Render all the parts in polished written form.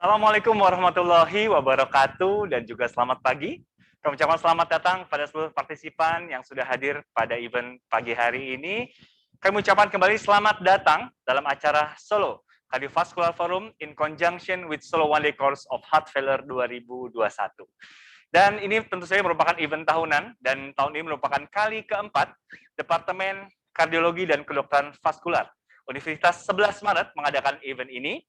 Assalamualaikum warahmatullahi wabarakatuh dan juga selamat pagi. Kami ucapkan selamat datang pada seluruh partisipan yang sudah hadir pada event pagi hari ini. Kami ucapkan kembali selamat datang dalam acara Solo Cardiovascular Forum in conjunction with Solo One Day Course of Heart Failure 2021. Dan ini tentu saja merupakan event tahunan dan tahun ini merupakan kali keempat Departemen Kardiologi dan Kedokteran Vaskular Universitas 11 Maret mengadakan event ini.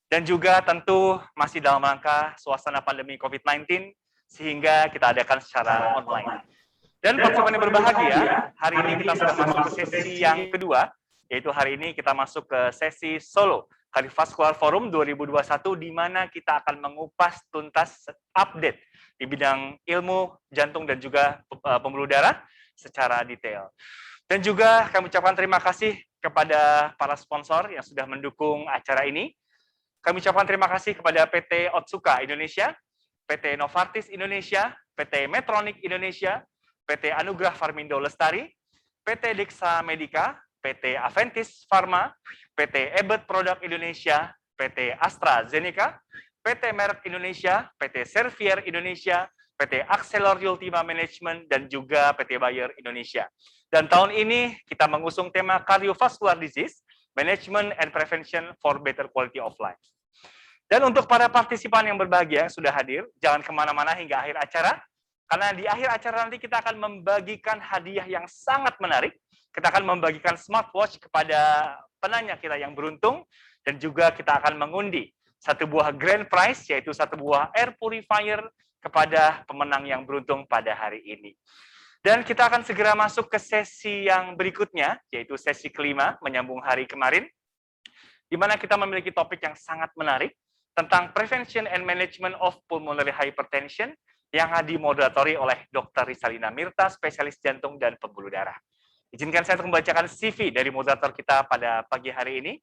Dan juga tentu masih dalam rangka suasana pandemi COVID-19, sehingga kita adakan secara online. Dan partisipan yang berbahagia, hari ini kita sudah masuk ke sesi yang kedua, yaitu hari ini kita masuk ke sesi Solo Cardiovascular Forum 2021, di mana kita akan mengupas tuntas update di bidang ilmu jantung dan juga pembuluh darah secara detail. Dan juga kami ucapkan terima kasih kepada para sponsor yang sudah mendukung acara ini. Kami ucapkan terima kasih kepada PT Otsuka Indonesia, PT Novartis Indonesia, PT Medtronic Indonesia, PT Anugrah Farmindo Lestari, PT Dixa Medica, PT Aventis Pharma, PT Ebert Product Indonesia, PT AstraZeneca, PT Merck Indonesia, PT Servier Indonesia, PT Axelor Ultima Management, dan juga PT Bayer Indonesia. Dan tahun ini kita mengusung tema Cardiovascular Disease, Management and Prevention for Better Quality of Life. Dan untuk para partisipan yang berbahagia yang sudah hadir, jangan kemana-mana hingga akhir acara, karena di akhir acara nanti kita akan membagikan hadiah yang sangat menarik. Kita akan membagikan smartwatch kepada penanya kita yang beruntung, dan juga kita akan mengundi satu buah grand prize, yaitu satu buah air purifier kepada pemenang yang beruntung pada hari ini. Dan kita akan segera masuk ke sesi yang berikutnya, yaitu sesi kelima, menyambung hari kemarin, di mana kita memiliki topik yang sangat menarik tentang Prevention and Management of Pulmonary Hypertension yang dimoderatori oleh Dr. Rizalina Mirta, spesialis jantung dan pembuluh darah. Izinkan saya untuk membacakan CV dari moderator kita pada pagi hari ini.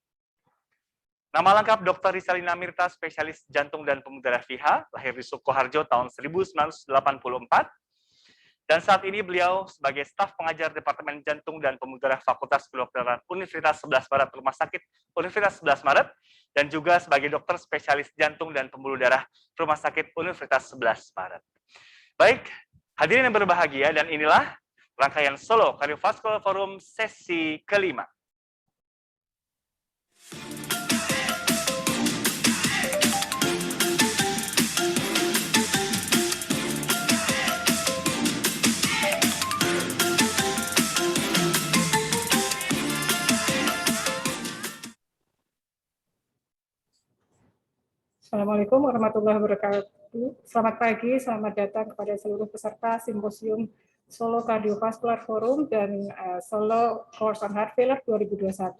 Nama lengkap Dr. Rizalina Mirta, spesialis jantung dan pembuluh darah FIHA, lahir di Sukoharjo tahun 1984. Dan saat ini beliau sebagai staf pengajar Departemen Jantung dan Pembuluh Darah Fakultas Kedokteran Universitas 11 Maret Rumah Sakit Universitas 11 Maret, dan juga sebagai dokter spesialis jantung dan pembuluh darah Rumah Sakit Universitas 11 Maret. Baik, hadirin yang berbahagia, dan inilah rangkaian Solo Cardiovascular Forum sesi kelima. Assalamualaikum warahmatullahi wabarakatuh. Selamat pagi, selamat datang kepada seluruh peserta Simposium Solo Cardiovascular Forum dan Solo Course on Heart Failure 2021.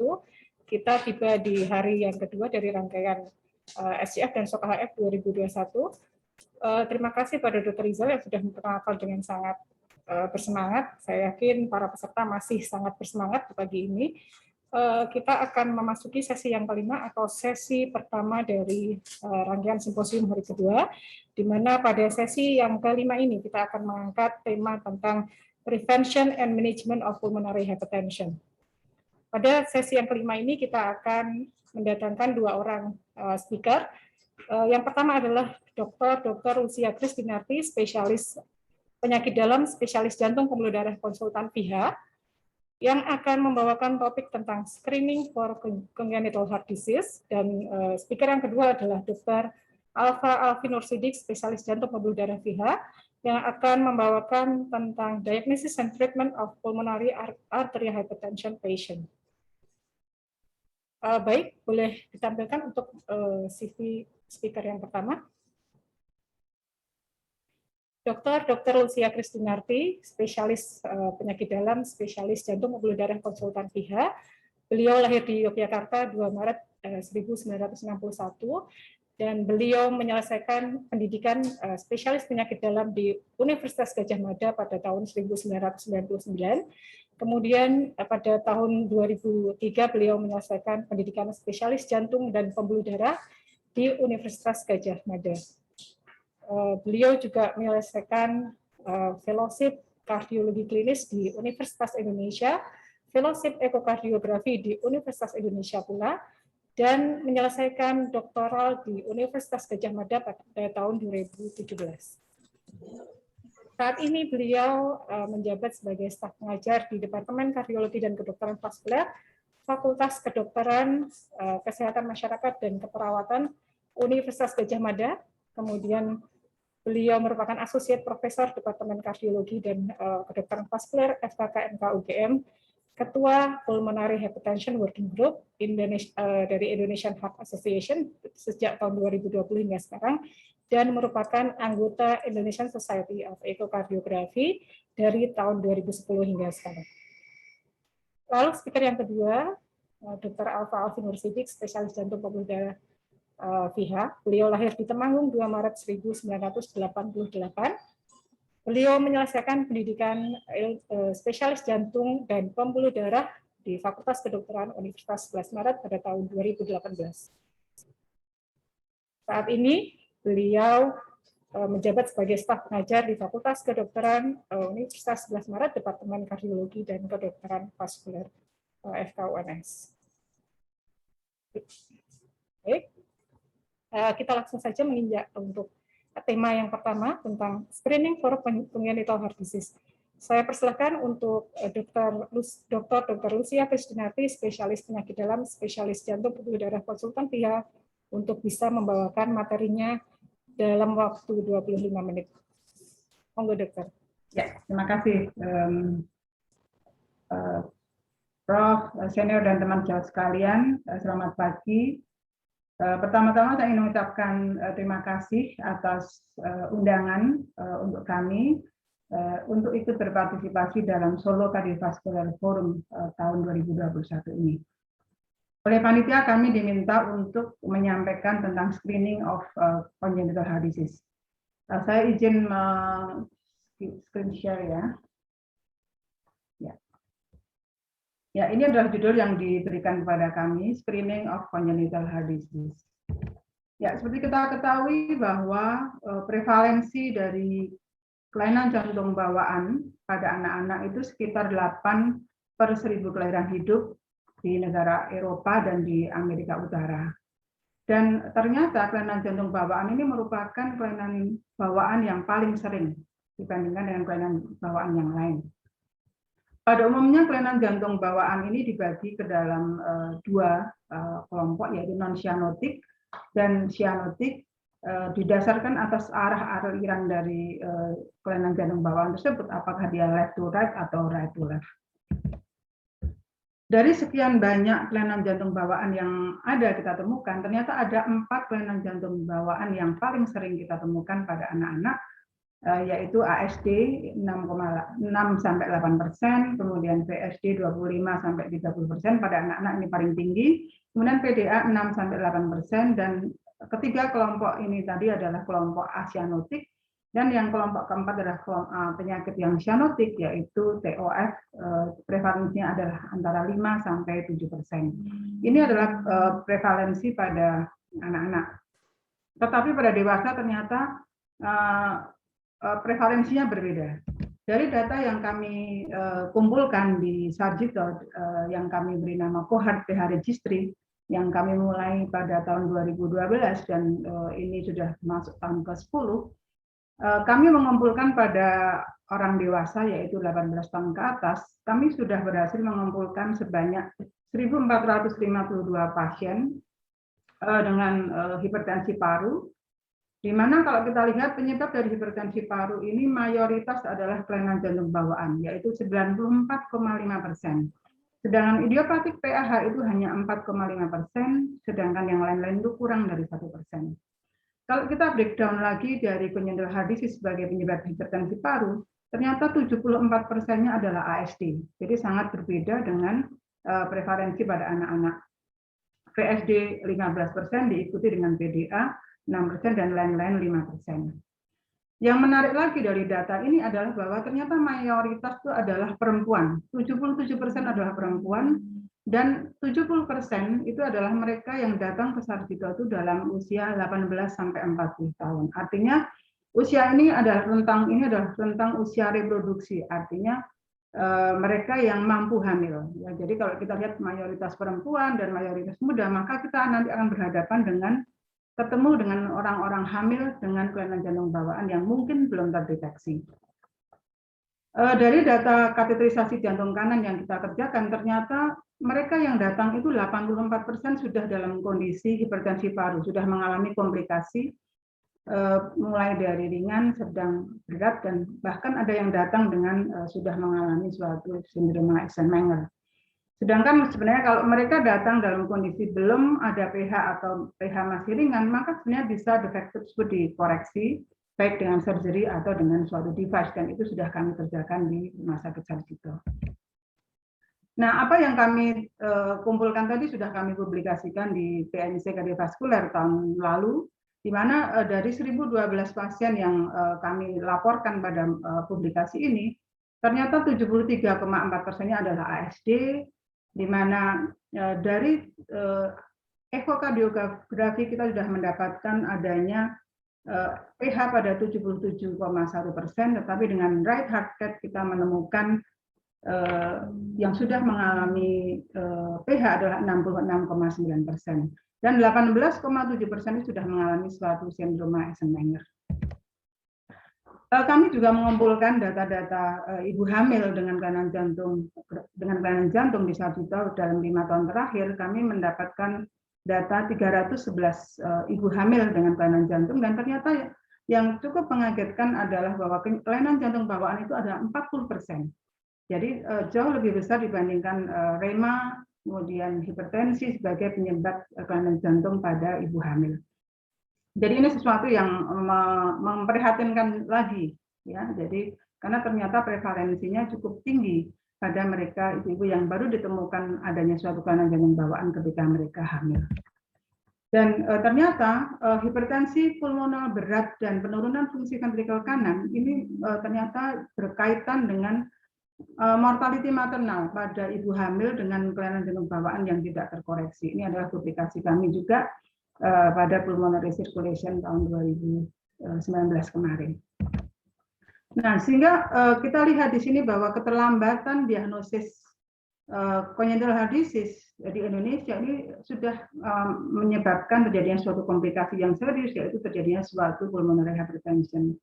Kita tiba di hari yang kedua dari rangkaian SCF dan SOK HF 2021. Terima kasih pada Dr. Rizal yang sudah memperkenalkan dengan sangat bersemangat. Saya yakin para peserta masih sangat bersemangat pagi ini. Kita akan memasuki sesi yang kelima atau sesi pertama dari rangkaian simposium hari kedua, di mana pada sesi yang kelima ini kita akan mengangkat tema tentang Prevention and Management of Pulmonary Hypertension. Pada sesi yang kelima ini kita akan mendatangkan dua orang speaker. Yang pertama adalah Dr. Lucia Kristinarti, spesialis penyakit dalam, spesialis jantung pembuluh darah konsultan FIHA. yang akan membawakan topik tentang screening for congenital heart disease, dan speaker yang kedua adalah Dr. Alfa Alfi Nursidik, spesialis jantung pembuluh darah VH, yang akan membawakan tentang diagnosis and treatment of pulmonary arterial hypertension patient. Baik, boleh ditampilkan untuk CV speaker yang pertama. Dr. Lucia Kristinarti, spesialis penyakit dalam, spesialis jantung pembuluh darah konsultan VH. Beliau lahir di Yogyakarta 2 Maret 1961 dan beliau menyelesaikan pendidikan spesialis penyakit dalam di Universitas Gadjah Mada pada tahun 1999. Kemudian pada tahun 2003 beliau menyelesaikan pendidikan spesialis jantung dan pembuluh darah di Universitas Gadjah Mada. Beliau juga menyelesaikan fellowship kardiologi klinis di Universitas Indonesia, fellowship ekokardiografi di Universitas Indonesia pula, dan menyelesaikan doktoral di Universitas Gadjah Mada pada tahun 2017. Saat ini beliau menjabat sebagai staf pengajar di Departemen Kardiologi dan Kedokteran Vaskuler, Fakultas Kedokteran, Kesehatan Masyarakat dan Keperawatan Universitas Gadjah Mada. Kemudian beliau merupakan asosiat profesor Departemen Kardiologi dan Kedokteran Vaskuler FKKMK UGM, Ketua Pulmonary Hypertension Working Group dari Indonesian Heart Association sejak tahun 2020 hingga sekarang, dan merupakan anggota Indonesian Society of Echocardiography dari tahun 2010 hingga sekarang. Lalu speaker yang kedua, Dr. Alfa Alfi Nursidik, spesialis jantung pembuluh darah VH. Beliau lahir di Temanggung 2 Maret 1988. Beliau menyelesaikan pendidikan spesialis jantung dan pembuluh darah di Fakultas Kedokteran Universitas 11 Maret pada tahun 2018. Saat ini beliau menjabat sebagai staf pengajar di Fakultas Kedokteran Universitas 11 Maret, Departemen Kardiologi dan Kedokteran Vaskuler FKUNS. Baik. Kita langsung saja menginjak untuk tema yang pertama tentang screening for congenital heart disease. Saya persilakan untuk Dr. Lucia Kristinarti, spesialis penyakit dalam, spesialis jantung pembuluh darah konsultan VH, untuk bisa membawakan materinya dalam waktu 25 menit. Monggo, Dokter. Ya, terima kasih, Prof, senior dan teman sejawat sekalian. Selamat pagi. Pertama-tama saya ingin mengucapkan terima kasih atas undangan untuk kami untuk ikut berpartisipasi dalam Solo Cardiovascular Forum tahun 2021 ini. Oleh panitia kami diminta untuk menyampaikan tentang screening of congenital heart disease. Saya izin screen share ya. Ya, ini adalah judul yang diberikan kepada kami, Screening of Congenital Heart Disease. Ya, seperti kita ketahui bahwa prevalensi dari kelainan jantung bawaan pada anak-anak itu sekitar 8 per 1000 kelahiran hidup di negara Eropa dan di Amerika Utara. Dan ternyata kelainan jantung bawaan ini merupakan kelainan bawaan yang paling sering dibandingkan dengan kelainan bawaan yang lain. Pada umumnya kelainan jantung bawaan ini dibagi ke dalam dua kelompok, yaitu non-cyanotic dan cyanotic, didasarkan atas arah aliran dari kelainan jantung bawaan tersebut, apakah dia left to right atau right to left. Dari sekian banyak kelainan jantung bawaan yang ada kita temukan, ternyata ada 4 kelainan jantung bawaan yang paling sering kita temukan pada anak-anak, yaitu ASD 6-8%, kemudian VSD 25-30% pada anak-anak, ini paling tinggi, kemudian PDA 6-8%, dan ketiga kelompok ini tadi adalah kelompok acyanotik, dan yang kelompok keempat adalah penyakit yang cyanotik, yaitu TOF, prevalensinya adalah antara 5-7%. Ini adalah prevalensi pada anak-anak. Tetapi pada dewasa ternyata prevalensinya berbeda. Dari data yang kami kumpulkan di Sarjito, yang kami beri nama Cohort PH Registry, yang kami mulai pada tahun 2012 dan ini sudah masuk tahun ke-10, kami mengumpulkan pada orang dewasa yaitu 18 tahun ke atas, kami sudah berhasil mengumpulkan sebanyak 1.452 pasien dengan hipertensi paru, di mana kalau kita lihat penyebab dari hipertensi paru ini mayoritas adalah kelainan jantung bawaan, yaitu 94,5%. Sedangkan idiopatik PAH itu hanya 4,5%, sedangkan yang lain-lain itu kurang dari 1%. Kalau kita breakdown lagi dari congenital heart disease sebagai penyebab hipertensi paru, ternyata 74%-nya adalah ASD. Jadi sangat berbeda dengan prevalensi pada anak-anak. PSD 15% diikuti dengan PDA 6% dan lain-lain 5%. Yang menarik lagi dari data ini adalah bahwa ternyata mayoritas itu adalah perempuan. 77% adalah perempuan dan 70% itu adalah mereka yang datang ke Sarjito itu dalam usia 18 sampai 40 tahun. Artinya usia ini adalah rentang usia reproduksi. Artinya mereka yang mampu hamil. Ya, jadi kalau kita lihat mayoritas perempuan dan mayoritas muda, maka kita nanti akan berhadapan dengan ketemu dengan orang-orang hamil dengan kelainan jantung bawaan yang mungkin belum terdeteksi. Dari data kateterisasi jantung kanan yang kita kerjakan, ternyata mereka yang datang itu 84% sudah dalam kondisi hipertensi paru, sudah mengalami komplikasi mulai dari ringan, sedang, berat, dan bahkan ada yang datang dengan sudah mengalami suatu sindrom Eisenmenger. Sedangkan sebenarnya kalau mereka datang dalam kondisi belum ada pH atau pH masih ringan, maka sebenarnya bisa defect tersebut dikoreksi, baik dengan surgery atau dengan suatu device, dan itu sudah kami kerjakan di Rumah Sakit Sarjito. Nah, apa yang kami kumpulkan tadi sudah kami publikasikan di PNC Kardiovaskuler tahun lalu, di mana dari 1.012 pasien yang kami laporkan pada publikasi ini, ternyata 73,4%-nya adalah ASD, di mana dari ekokardiografi kita sudah mendapatkan adanya pH pada 77,1%, tetapi dengan right heart cath kita menemukan yang sudah mengalami pH adalah 66,9%, dan 18,7% sudah mengalami suatu sindrom Eisenmenger. Kami juga mengumpulkan data-data ibu hamil dengan kelainan jantung di Sarjito dalam 5 tahun terakhir. Kami mendapatkan data 311 ibu hamil dengan kelainan jantung, dan ternyata yang cukup mengagetkan adalah bahwa kelainan jantung bawaan itu ada 40%. Jadi jauh lebih besar dibandingkan rema, kemudian hipertensi sebagai penyebab kelainan jantung pada ibu hamil. Jadi ini sesuatu yang memprihatinkan lagi, ya. Jadi karena ternyata prevalensinya cukup tinggi pada mereka ibu-ibu yang baru ditemukan adanya suatu kelainan jantung bawaan ketika mereka hamil. Dan ternyata hipertensi pulmoner berat dan penurunan fungsi ventrikel kanan ini ternyata berkaitan dengan mortality maternal pada ibu hamil dengan kelainan jantung bawaan yang tidak terkoreksi. Ini adalah publikasi kami juga pada pulmonary circulation tahun 2019 kemarin. Nah, sehingga kita lihat di sini bahwa keterlambatan diagnosis congenital heart disease di Indonesia ini sudah menyebabkan terjadinya suatu komplikasi yang serius, yaitu terjadinya suatu pulmonary hypertension.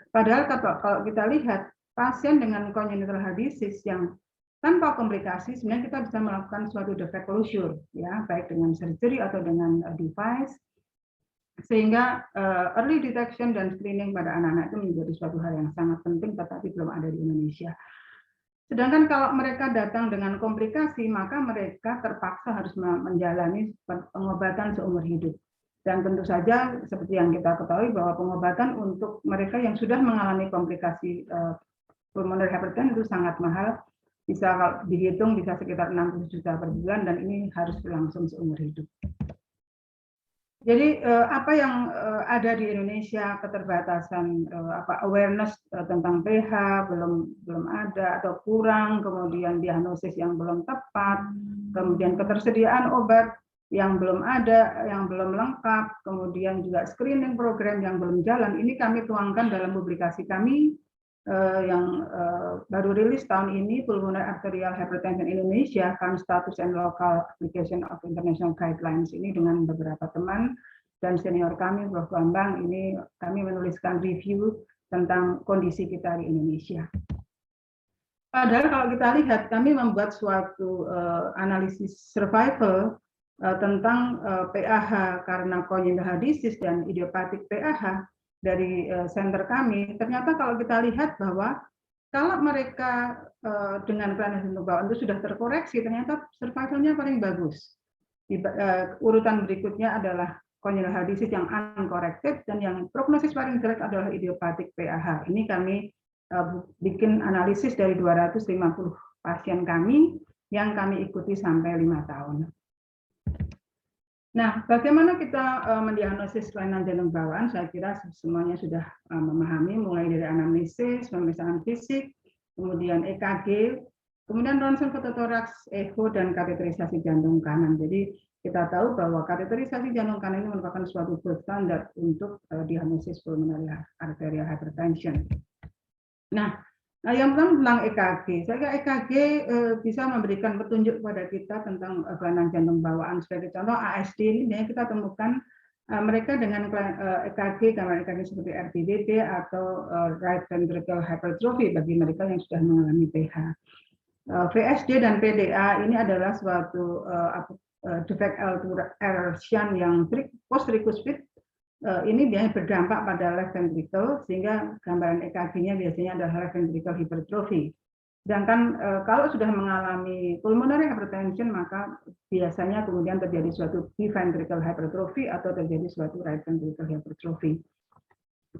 Padahal kalau kita lihat pasien dengan congenital heart disease yang tanpa komplikasi, sebenarnya kita bisa melakukan suatu defect closure, ya, baik dengan surgery atau dengan device, sehingga early detection dan screening pada anak-anak itu menjadi suatu hal yang sangat penting, tetapi belum ada di Indonesia. Sedangkan kalau mereka datang dengan komplikasi, maka mereka terpaksa harus menjalani pengobatan seumur hidup. Dan tentu saja, seperti yang kita ketahui, bahwa pengobatan untuk mereka yang sudah mengalami komplikasi pulmonary hypertension itu sangat mahal. Bisa kalau dihitung bisa sekitar 60 juta per bulan, dan ini harus berlangsung seumur hidup. Jadi apa yang ada di Indonesia, keterbatasan awareness tentang pH belum ada atau kurang, kemudian diagnosis yang belum tepat, kemudian ketersediaan obat yang belum ada, yang belum lengkap, kemudian juga screening program yang belum jalan. Ini kami tuangkan dalam publikasi kami yang baru rilis tahun ini, Pulmonary Arterial Hypertension Indonesia, Current Status and Local Application of International Guidelines, ini dengan beberapa teman dan senior kami, Prof. Bambang. Ini kami menuliskan review tentang kondisi kita di Indonesia. Padahal kalau kita lihat, kami membuat suatu analisis survival tentang PAH karena congenital heart disease dan idiopatik PAH dari center kami. Ternyata kalau kita lihat bahwa kalau mereka dengan kelainan jantung bawaan itu sudah terkoreksi, ternyata survivalnya paling bagus. Urutan berikutnya adalah congenital heart disease yang uncorrected, dan yang prognosis paling jelek adalah idiopatik PAH. Ini kami bikin analisis dari 250 pasien kami yang kami ikuti sampai 5 tahun. Nah, bagaimana kita mendiagnosis kelainan jantung bawaan? Saya kira semuanya sudah memahami, mulai dari anamnesis, pemeriksaan fisik, kemudian EKG, kemudian ronsen fototoraks, echo, dan kateterisasi jantung kanan. Jadi kita tahu bahwa kateterisasi jantung kanan ini merupakan suatu gold standard untuk diagnosis pulmonary arterial hypertension. Nah, yang pertama tentang EKG. Saya kira EKG bisa memberikan petunjuk kepada kita tentang kelainan jantung bawaan. Sebagai contoh ASD ini kita temukan mereka dengan EKG, gambar EKG seperti RTDD atau right ventricular hypertrophy bagi mereka yang sudah mengalami PH. VSD dan PDA ini adalah suatu defect L2 shunt yang post-tricuspid. Ini biasanya berdampak pada left ventricle, sehingga gambaran EKG-nya biasanya adalah left ventricle hypertrophy. Sedangkan kalau sudah mengalami pulmonary hypertension, maka biasanya kemudian terjadi suatu biventricle hypertrophy atau terjadi suatu right ventricle hypertrophy.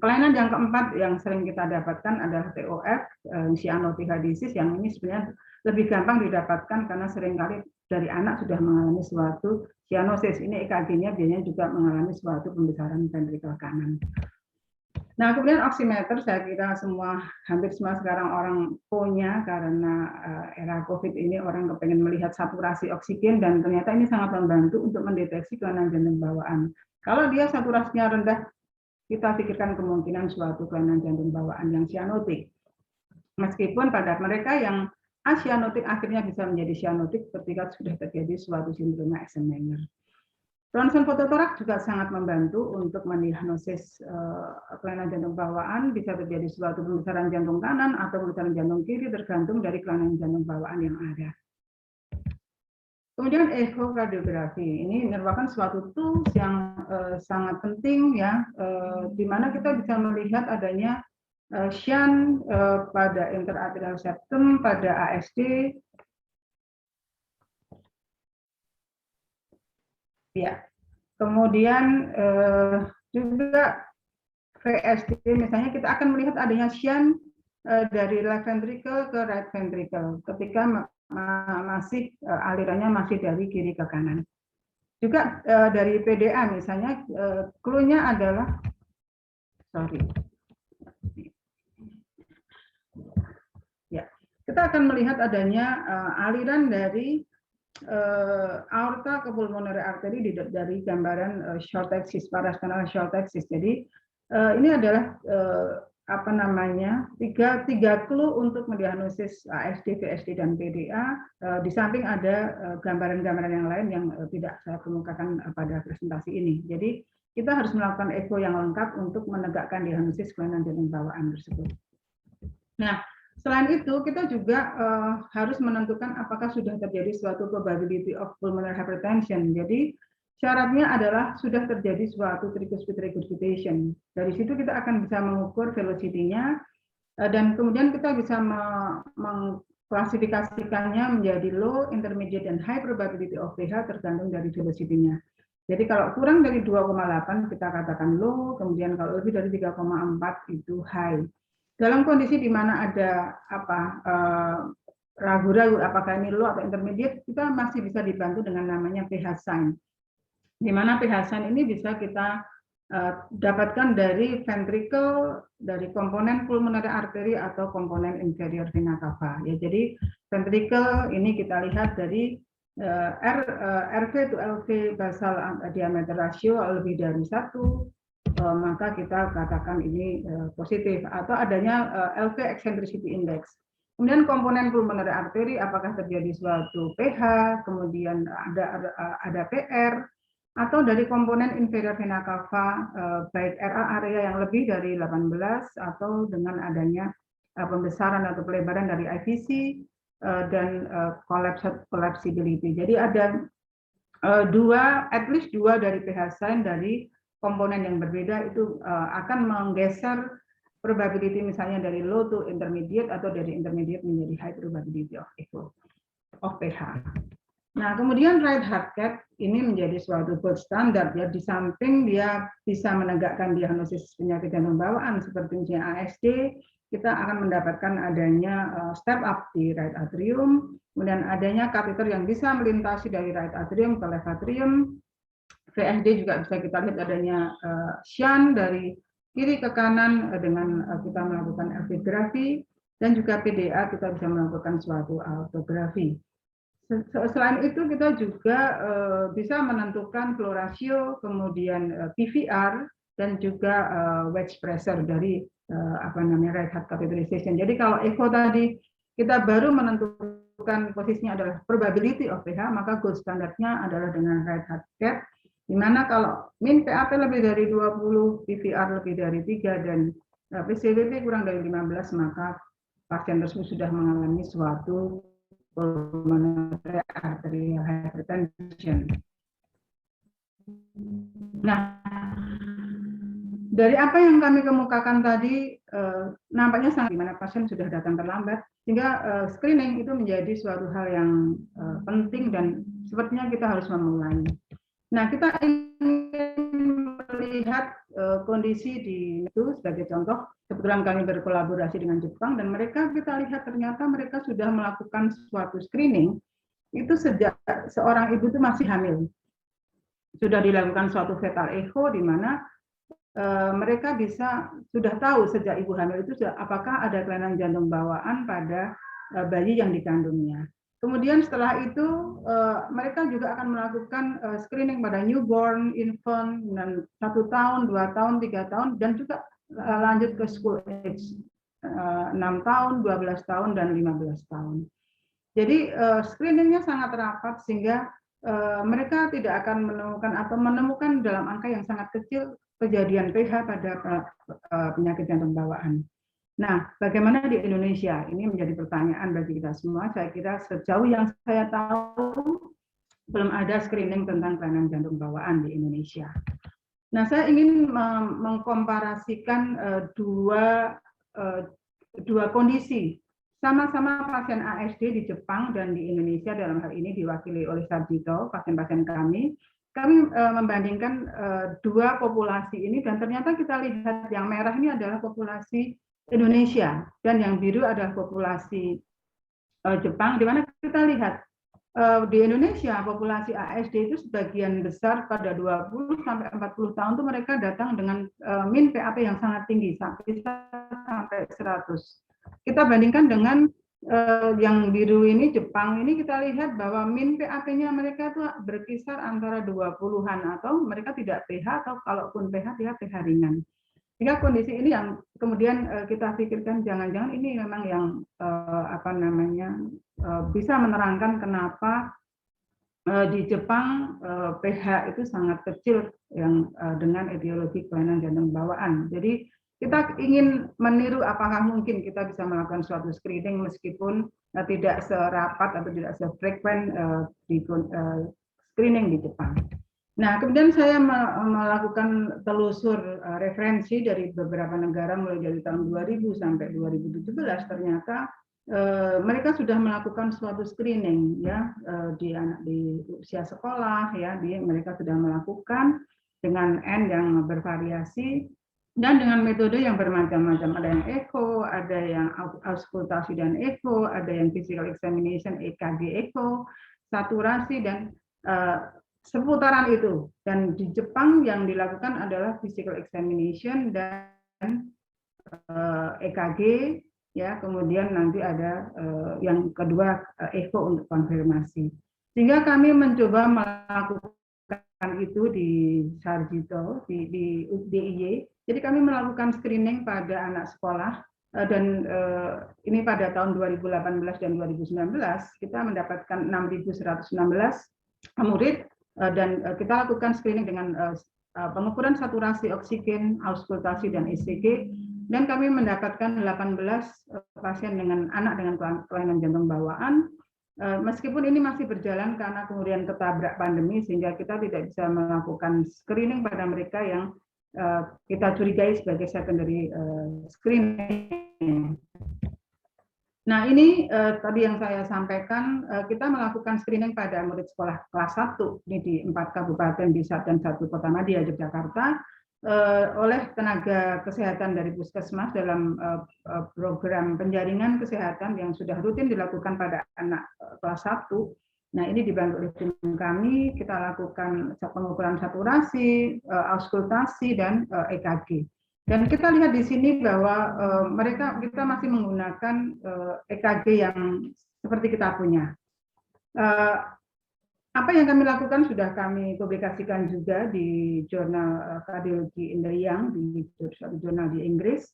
Kelainan yang keempat yang sering kita dapatkan adalah TOF, cyanotic heart disease, yang ini sebenarnya lebih gampang didapatkan karena seringkali dari anak sudah mengalami suatu cyanosis. Ini EKG-nya biasanya juga mengalami suatu pembesaran ventrikel kanan. Nah, kemudian oximeter, saya kira hampir semua sekarang orang punya, karena era COVID ini orang kepengen melihat saturasi oksigen, dan ternyata ini sangat membantu untuk mendeteksi kelainan jantung bawaan. Kalau dia saturasinya rendah, kita pikirkan kemungkinan suatu kelainan jantung bawaan yang cyanotik. Meskipun pada mereka yang acyanotik akhirnya bisa menjadi cyanotik ketika sudah terjadi suatu sindroma Eisenmenger. Ronsen fototoraks juga sangat membantu untuk mendiagnosis kelainan jantung bawaan. Bisa terjadi suatu pembesaran jantung kanan atau pembesaran jantung kiri, tergantung dari kelainan jantung bawaan yang ada. Kemudian ekokardiografi ini merupakan suatu tools yang sangat penting, ya, di mana kita bisa melihat adanya shunt pada interarterial septum, pada ASD. Ya, kemudian juga VSD, misalnya kita akan melihat adanya shunt dari left ventricle ke right ventricle ketika masih alirannya masih dari kiri ke kanan. Juga dari PDA misalnya, clue-nya adalah, ya, kita akan melihat adanya aliran dari aorta ke pulmonary artery dari gambaran short axis, parasternal short axis. Jadi ini adalah tiga clue untuk mendiagnosis ASD, VSD, dan PDA. Di samping ada gambaran-gambaran yang lain yang tidak saya kemukakan pada presentasi ini. Jadi kita harus melakukan echo yang lengkap untuk menegakkan diagnosis kelainan jantung bawaan tersebut. Nah, selain itu kita juga harus menentukan apakah sudah terjadi suatu probability of pulmonary hypertension. Jadi syaratnya adalah sudah terjadi suatu tricuspid regurgitation. Dari situ kita akan bisa mengukur velocity-nya, dan kemudian kita bisa mengklasifikasikannya menjadi low, intermediate, dan high probability of PH tergantung dari velocity-nya. Jadi kalau kurang dari 2,8 kita katakan low, kemudian kalau lebih dari 3,4 itu high. Dalam kondisi di mana ada ragu-ragu apakah ini low atau intermediate, kita masih bisa dibantu dengan namanya PH sign. Di mana PH sign ini bisa kita dapatkan dari ventricle, dari komponen pulmonary artery atau komponen inferior vena cava. Ya, jadi ventricle ini kita lihat dari RV to LV basal diameter ratio lebih dari 1, maka kita katakan ini positif, atau adanya LV eccentricity index. Kemudian komponen pulmonary artery, apakah terjadi suatu PH, kemudian ada PR, atau dari komponen inferior vena cava, baik RA area yang lebih dari 18 atau dengan adanya pembesaran atau pelebaran dari IVC dan collapsibility. Jadi ada at least dua dari pH sign dari komponen yang berbeda itu akan menggeser probability misalnya dari low to intermediate atau dari intermediate menjadi high probability of echo of pH. Nah, kemudian right heart cath ini menjadi suatu gold standard ya, di samping dia bisa menegakkan diagnosis penyakit jantung bawaan seperti misalnya ASD, kita akan mendapatkan adanya step up di right atrium, kemudian adanya kateter yang bisa melintasi dari right atrium ke left atrium. VSD juga bisa kita lihat adanya shunt dari kiri ke kanan dengan kita melakukan echografi, dan juga PDA kita bisa melakukan suatu autografi. Selain itu kita juga bisa menentukan flow ratio, kemudian PVR, dan juga wedge pressure dari right heart catheterization. Jadi kalau echo tadi kita baru menentukan posisinya adalah probability of pH, maka gold standarnya adalah dengan right heart cath, di mana kalau min PAP lebih dari 20, PVR lebih dari 3, dan PCWP kurang dari 15, maka pasien tersebut sudah mengalami suatu pulmonary arterial hypertension. Nah, dari apa yang kami kemukakan tadi, nampaknya sangat dimana pasien sudah datang terlambat, sehingga screening itu menjadi suatu hal yang penting dan sepertinya kita harus memulai. Nah, kita ingin melihat kondisi di itu sebagai contoh. Kebetulan kami berkolaborasi dengan Jepang, dan mereka kita lihat ternyata mereka sudah melakukan suatu screening itu sejak seorang ibu itu masih hamil. Sudah dilakukan suatu fetal echo di mana mereka sudah tahu sejak ibu hamil itu apakah ada kelainan jantung bawaan pada bayi yang dikandungnya. Kemudian setelah itu mereka juga akan melakukan screening pada newborn, infant, dan 1 tahun, 2 tahun, 3 tahun, dan juga lanjut ke school age 6 tahun, 12 tahun, dan 15 tahun. Jadi screeningnya sangat rapat sehingga mereka tidak akan menemukan dalam angka yang sangat kecil kejadian PH pada penyakit jantung bawaan. Nah, bagaimana di Indonesia? Ini menjadi pertanyaan bagi kita semua. Saya kira sejauh yang saya tahu belum ada screening tentang kelainan jantung bawaan di Indonesia. Nah, saya ingin mengkomparasikan dua kondisi. Sama-sama pasien ASD di Jepang dan di Indonesia, dalam hal ini diwakili oleh Sarjito, pasien-pasien kami. Kami membandingkan dua populasi ini, dan ternyata kita lihat yang merah ini adalah populasi Indonesia, dan yang biru adalah populasi Jepang, di mana kita lihat di Indonesia populasi ASD itu sebagian besar pada 20 sampai 40 tahun itu mereka datang dengan min PAP yang sangat tinggi sampai 100. Kita bandingkan dengan yang biru ini Jepang, ini kita lihat bahwa min PAP-nya mereka itu berkisar antara 20-an, atau mereka tidak PH, atau kalaupun PH dia PH ringan. Sehingga kondisi ini yang kemudian kita pikirkan jangan-jangan ini memang yang bisa menerangkan kenapa di Jepang pH itu sangat kecil yang dengan etiologi kelainan jantung bawaan. Jadi kita ingin meniru apakah mungkin kita bisa melakukan suatu screening meskipun tidak serapat atau tidak sefrekuen di screening di Jepang. Nah, kemudian saya melakukan telusur referensi dari beberapa negara mulai dari tahun 2000 sampai 2017. Ternyata mereka sudah melakukan suatu screening ya di usia sekolah ya, mereka sudah melakukan dengan N yang bervariasi dan dengan metode yang bermacam-macam. Ada yang echo, ada yang auskultasi dan echo, ada yang physical examination EKG echo, saturasi, dan seputaran itu. Dan di Jepang yang dilakukan adalah physical examination dan EKG, ya, kemudian nanti ada yang kedua echo untuk konfirmasi. Sehingga kami mencoba melakukan itu di Sarjito, di DIY. Jadi kami melakukan screening pada anak sekolah, dan ini pada tahun 2018 dan 2019 kita mendapatkan 6.116 murid dan kita lakukan screening dengan pengukuran saturasi oksigen, auskultasi, dan ECG, dan kami mendapatkan 18 pasien dengan anak dengan kelainan jantung bawaan. Meskipun ini masih berjalan karena kemudian ketabrak pandemi, sehingga kita tidak bisa melakukan screening pada mereka yang kita curigai sebagai secondary screening. Nah, ini tadi yang saya sampaikan, kita melakukan screening pada murid sekolah kelas 1 ini di 4 kabupaten di dan 1 kota Madya, Yogyakarta, oleh tenaga kesehatan dari Puskesmas dalam program penjaringan kesehatan yang sudah rutin dilakukan pada anak kelas 1. Nah, ini dibantu oleh tim kami, kita lakukan pengukuran saturasi, auskultasi, dan EKG. Dan kita lihat di sini bahwa kita masih menggunakan EKG yang seperti kita punya. Apa yang kami lakukan sudah kami publikasikan juga di jurnal Cardiology in the Young, di jurnal di Inggris,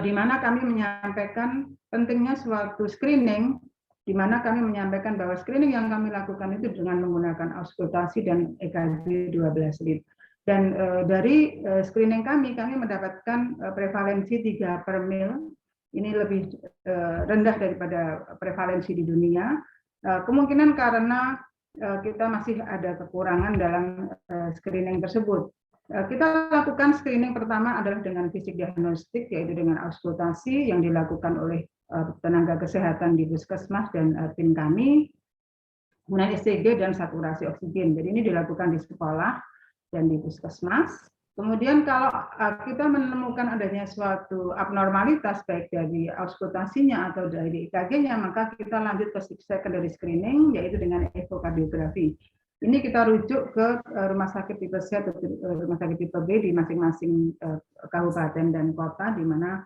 di mana kami menyampaikan pentingnya suatu screening, di mana kami menyampaikan bahwa screening yang kami lakukan itu dengan menggunakan auskultasi dan EKG 12 lead. Dan dari screening kami mendapatkan prevalensi 3 per mil, ini lebih rendah daripada prevalensi di dunia. Kemungkinan karena kita masih ada kekurangan dalam screening tersebut. Kita lakukan screening pertama adalah dengan fisik diagnostik, yaitu dengan auskultasi yang dilakukan oleh tenaga kesehatan di Puskesmas dan tim kami, kemudian ECG dan saturasi oksigen. Jadi ini dilakukan di sekolah dan di Puskesmas. Kemudian kalau kita menemukan adanya suatu abnormalitas baik dari auskultasinya atau dari EKG-nya, maka kita lanjut ke secondary screening, yaitu dengan ekokardiografi. Ini kita rujuk ke rumah sakit tipe C atau rumah sakit tipe B di masing-masing kabupaten dan kota, di mana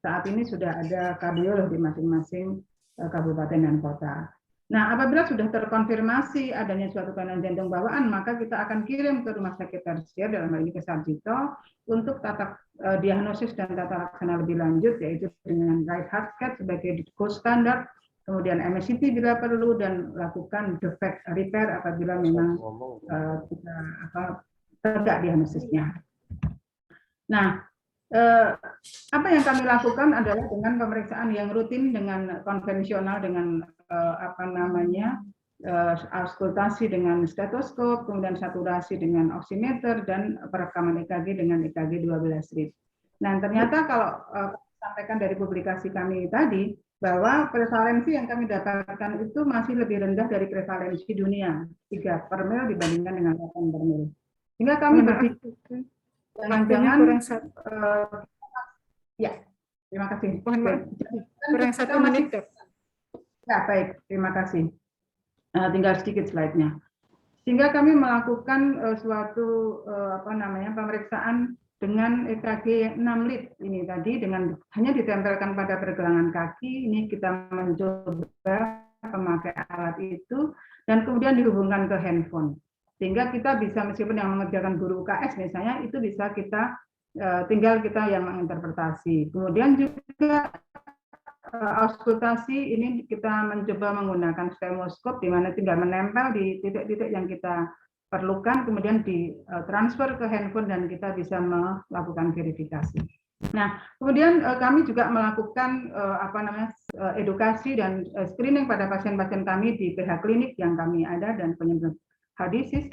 saat ini sudah ada kardiolog di masing-masing kabupaten dan kota. Nah, apabila sudah terkonfirmasi adanya suatu kelainan jantung bawaan, maka kita akan kirim ke rumah sakit tersier, dalam hal ini ke Sarjito, untuk tata diagnosis dan tata laksana lebih lanjut, yaitu dengan right heart cath sebagai gold standard, kemudian MSCT bila perlu, dan lakukan defect repair apabila memang tegak diagnosisnya. Nah, apa yang kami lakukan adalah dengan pemeriksaan yang rutin dengan konvensional, dengan auskultasi dengan stetoskop, kemudian saturasi dengan oximeter, dan perekaman EKG dengan EKG 12 lead. Nah, ternyata kalau sampaikan dari publikasi kami tadi, bahwa prevalensi yang kami dapatkan itu masih lebih rendah dari prevalensi dunia, 3 per mil dibandingkan dengan 8 per mil. Sehingga kami berpikir, jangan-jangan ya, terima kasih. Kurang 1 menit, Dok. Ya, baik, terima kasih. Tinggal sedikit slide-nya. Sehingga kami melakukan suatu pemeriksaan dengan EKG 6 lead ini tadi, dengan hanya ditempelkan pada pergelangan kaki. Ini kita mencoba memakai alat itu dan kemudian dihubungkan ke handphone. Sehingga kita bisa, meskipun yang mengerjakan guru UKS misalnya, itu bisa kita tinggal kita yang menginterpretasi. Kemudian juga auskultasi ini kita mencoba menggunakan stemoskop, di mana tinggal menempel di titik-titik yang kita perlukan, kemudian ditransfer ke handphone dan kita bisa melakukan verifikasi. Nah, kemudian kami juga melakukan edukasi dan screening pada pasien-pasien kami di PH klinik yang kami ada dan penyembuhan heart disease.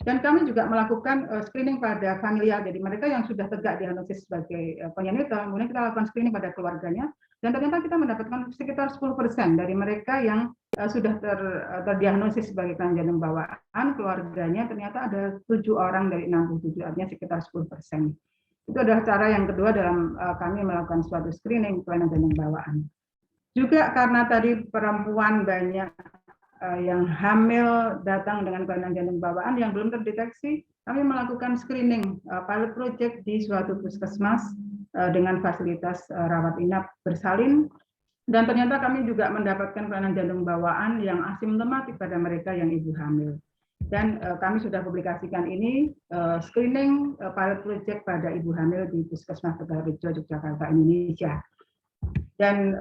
Dan kami juga melakukan screening pada familial, jadi mereka yang sudah tegak diagnosis sebagai congenital, kemudian kita lakukan screening pada keluarganya, dan ternyata kita mendapatkan sekitar 10% dari mereka yang sudah terdiagnosis sebagai kelainan jantung bawaan, keluarganya ternyata ada 7 orang dari 67, artinya sekitar 10%. Itu adalah cara yang kedua dalam kami melakukan suatu screening kelainan jantung bawaan. Juga karena tadi perempuan banyak yang hamil datang dengan kelainan jantung bawaan yang belum terdeteksi, kami melakukan screening pilot project di suatu puskesmas dengan fasilitas rawat inap bersalin, dan ternyata kami juga mendapatkan kelainan jantung bawaan yang asimptomatik pada mereka yang ibu hamil. Dan kami sudah publikasikan ini screening pilot project pada ibu hamil di Puskesmas Tegalrejo, Yogyakarta, Indonesia. Dan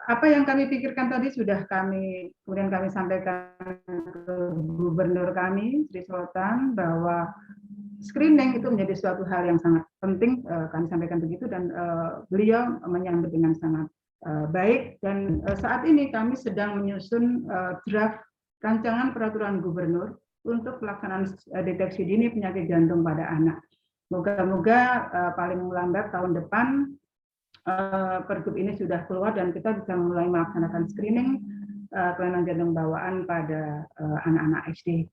apa yang kami pikirkan tadi sudah kemudian kami sampaikan ke gubernur kami, Sri Sultan, bahwa screening itu menjadi suatu hal yang sangat penting, kami sampaikan begitu, dan beliau menyambut dengan sangat baik. Dan saat ini kami sedang menyusun draft rancangan peraturan gubernur untuk pelaksanaan deteksi dini penyakit jantung pada anak. Moga-moga paling lambat tahun depan pergub ini sudah keluar dan kita bisa mulai melaksanakan screening kelainan jantung bawaan pada anak-anak SD.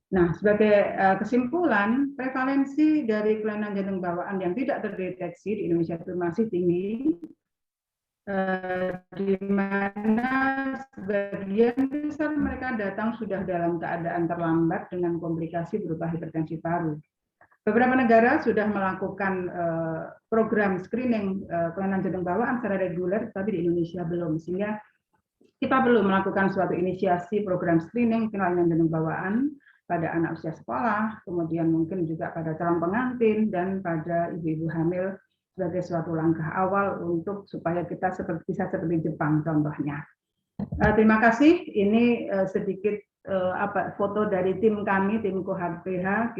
Nah, sebagai kesimpulan, prevalensi dari kelainan jantung bawaan yang tidak terdeteksi di Indonesia itu masih tinggi, di mana sebagian besar mereka datang sudah dalam keadaan terlambat dengan komplikasi berupa hipertensi paru. Beberapa negara sudah melakukan program screening kelainan jantung bawaan secara reguler, tapi di Indonesia belum, sehingga kita perlu melakukan suatu inisiasi program screening kelainan jantung bawaan pada anak usia sekolah, kemudian mungkin juga pada calon pengantin dan pada ibu-ibu hamil sebagai suatu langkah awal untuk supaya kita bisa seperti Jepang contohnya. Terima kasih. Ini sedikit foto dari tim kami, tim Kohat PH.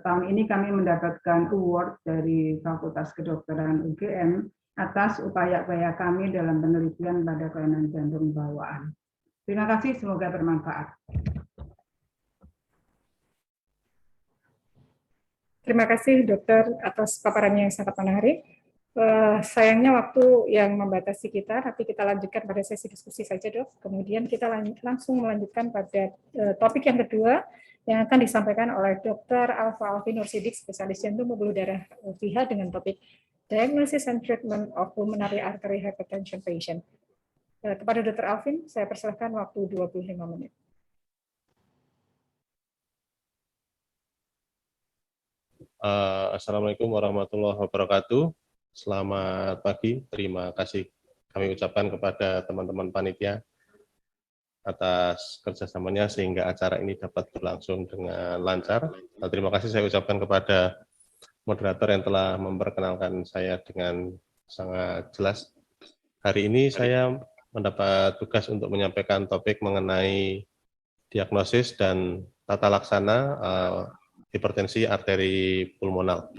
Tahun ini kami mendapatkan award dari Fakultas Kedokteran UGM atas upaya-upaya kami dalam penelitian pada kelainan jantung bawaan. Terima kasih, semoga bermanfaat. Terima kasih dokter atas paparannya yang sangat menarik. Sayangnya waktu yang membatasi kita, tapi kita lanjutkan pada sesi diskusi saja dok. Kemudian kita langsung melanjutkan pada topik yang kedua yang akan disampaikan oleh Dr. Alfa Alvin Nursidik, spesialis jantung pembuluh darah PH dengan topik Diagnosis and Treatment of Pulmonary Artery Hypertension Patient. Kepada Dr. Alvin, saya persilahkan waktu 25 menit. Assalamualaikum warahmatullahi wabarakatuh. Selamat pagi, terima kasih kami ucapkan kepada teman-teman panitia atas kerjasamanya sehingga acara ini dapat berlangsung dengan lancar. Terima kasih saya ucapkan kepada moderator yang telah memperkenalkan saya dengan sangat jelas. Hari ini saya mendapat tugas untuk menyampaikan topik mengenai diagnosis dan tata laksana hipertensi arteri pulmonal.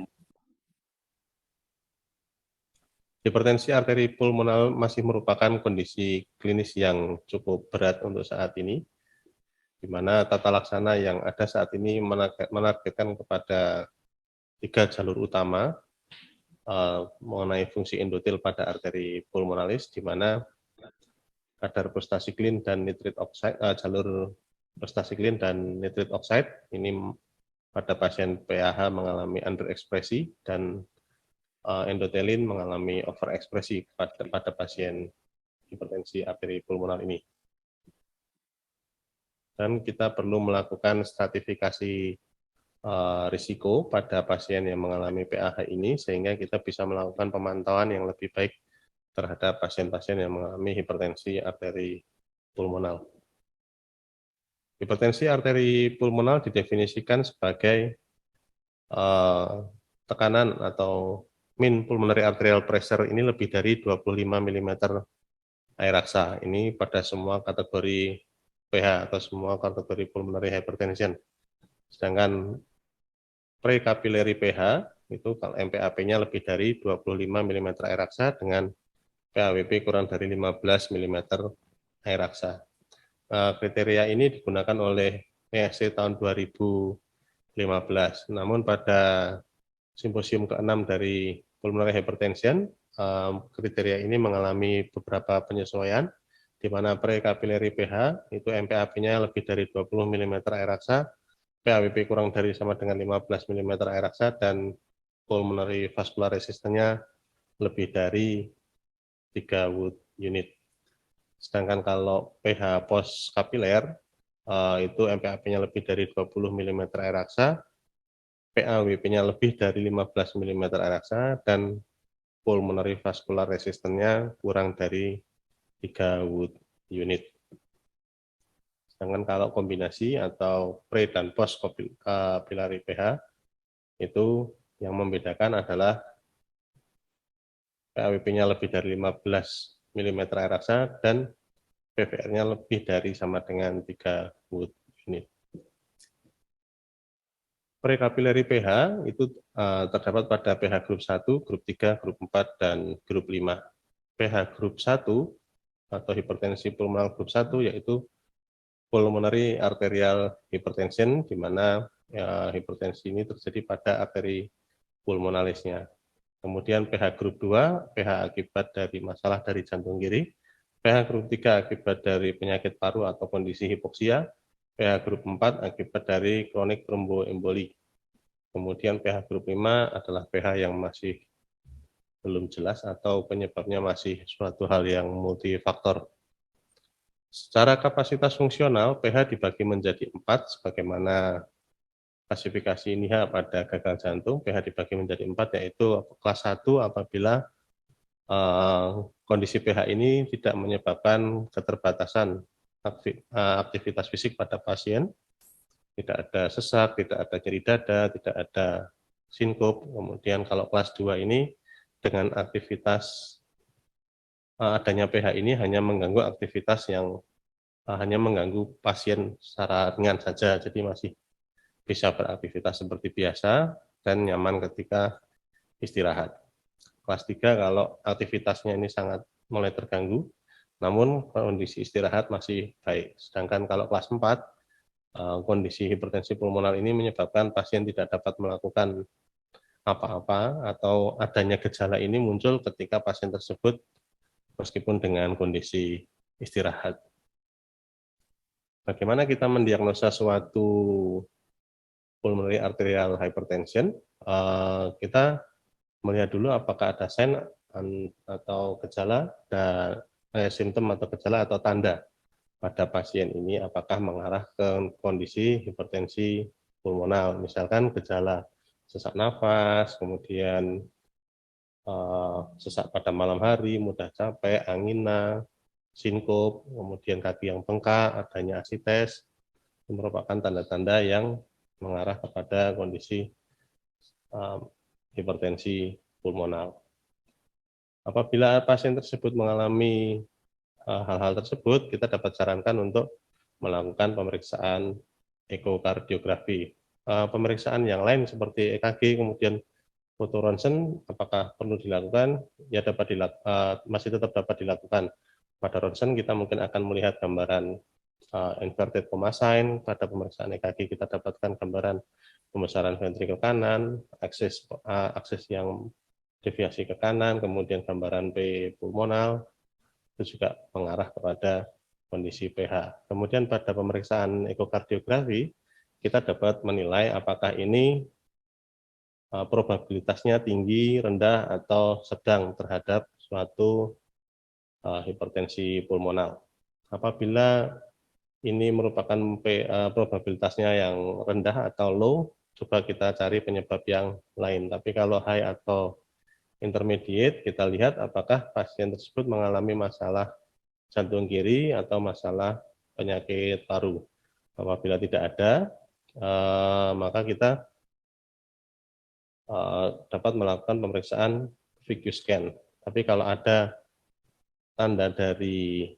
Hipertensi arteri pulmonal masih merupakan kondisi klinis yang cukup berat untuk saat ini, di mana tata laksana yang ada saat ini menargetkan kepada 3 jalur utama mengenai fungsi endotel pada arteri pulmonalis, di mana kadar prostasiklin dan nitrit oxide, jalur prostasiklin dan nitrit oxide ini pada pasien PAH mengalami underekspresi dan endotelin mengalami overekspresi pada pasien hipertensi arteri pulmonal ini. Dan kita perlu melakukan stratifikasi risiko pada pasien yang mengalami PAH ini sehingga kita bisa melakukan pemantauan yang lebih baik terhadap pasien-pasien yang mengalami hipertensi arteri pulmonal. Hipertensi arteri pulmonal didefinisikan sebagai tekanan atau mean pulmonary arterial pressure ini lebih dari 25 mm air raksa. Ini pada semua kategori PH atau semua kategori pulmonary hypertension. Sedangkan precapillary PH itu kalau MPAP-nya lebih dari 25 mm air raksa dengan PAWP kurang dari 15 mm air raksa. Kriteria ini digunakan oleh ESC tahun 2015. Namun pada simposium ke-6 dari pulmonary hypertension, kriteria ini mengalami beberapa penyesuaian, di mana precapillary PH itu MPAP-nya lebih dari 20 mm air raksa, PAWP kurang dari sama dengan 15 mm air raksa, dan pulmonary vascular resistance-nya lebih dari 3 Wood unit. Sedangkan kalau PH post kapiler itu MPAP-nya lebih dari 20 mm air raksa, PAWP-nya lebih dari 15 mm air raksa, dan pulmonary vascular resistance-nya kurang dari 3 Wood unit. Sedangkan kalau kombinasi atau pre dan post capillary PH itu yang membedakan adalah PAWP-nya lebih dari 15 mm air raksa dan PVR-nya lebih dari sama dengan 3 Wood unit. Prekapilari pH itu terdapat pada pH grup 1, grup 3, grup 4, dan grup 5. pH grup 1 atau hipertensi pulmonal grup 1 yaitu pulmonary arterial hypertension, di mana hipertensi ini terjadi pada arteri pulmonalisnya. Kemudian pH grup 2, pH akibat dari masalah dari jantung kiri. pH grup 3 akibat dari penyakit paru atau kondisi hipoksia. pH grup 4 akibat dari kronik tromboemboli. Kemudian pH grup 5 adalah pH yang masih belum jelas atau penyebabnya masih suatu hal yang multifaktor. Secara kapasitas fungsional, pH dibagi menjadi 4, sebagaimana klasifikasi NIHA pada gagal jantung. pH dibagi menjadi 4, yaitu kelas 1 apabila kondisi pH ini tidak menyebabkan keterbatasan aktivitas fisik pada pasien, tidak ada sesak, tidak ada nyeri dada, tidak ada sinkop. Kemudian kalau kelas 2 ini dengan aktivitas adanya pH ini hanya mengganggu aktivitas yang hanya mengganggu pasien secara ringan saja, jadi masih bisa beraktivitas seperti biasa dan nyaman ketika istirahat. Kelas 3 kalau aktivitasnya ini sangat mulai terganggu, namun kondisi istirahat masih baik. Sedangkan kalau kelas 4, kondisi hipertensi pulmonal ini menyebabkan pasien tidak dapat melakukan apa-apa atau adanya gejala ini muncul ketika pasien tersebut meskipun dengan kondisi istirahat. Bagaimana kita mendiagnosa suatu pulmonary arterial hypertension? Kita melihat dulu apakah ada sign atau gejala dan simptom atau gejala atau tanda pada pasien ini, apakah mengarah ke kondisi hipertensi pulmonal, misalkan gejala sesak nafas, kemudian sesak pada malam hari, mudah capek, angina, sinkop, kemudian kaki yang bengkak, adanya asites, merupakan tanda-tanda yang mengarah kepada kondisi hipertensi pulmonal. Apabila pasien tersebut mengalami hal-hal tersebut, kita dapat sarankan untuk melakukan pemeriksaan ekokardiografi. Pemeriksaan yang lain seperti EKG, kemudian foto ronsen, apakah perlu dilakukan? Ya, masih tetap dapat dilakukan. Pada ronsen kita mungkin akan melihat gambaran inverted coma sign. Pada pemeriksaan EKG kita dapatkan gambaran pembesaran ventrikel kanan, akses yang deviasi ke kanan, kemudian gambaran P pulmonal, itu juga mengarah kepada kondisi pH. Kemudian pada pemeriksaan ekokardiografi, kita dapat menilai apakah ini probabilitasnya tinggi, rendah, atau sedang terhadap suatu hipertensi pulmonal. Apabila ini merupakan probabilitasnya yang rendah atau low, coba kita cari penyebab yang lain. Tapi kalau high atau intermediate, kita lihat apakah pasien tersebut mengalami masalah jantung kiri atau masalah penyakit paru. Apabila tidak ada, maka kita dapat melakukan pemeriksaan VQ scan. Tapi kalau ada tanda dari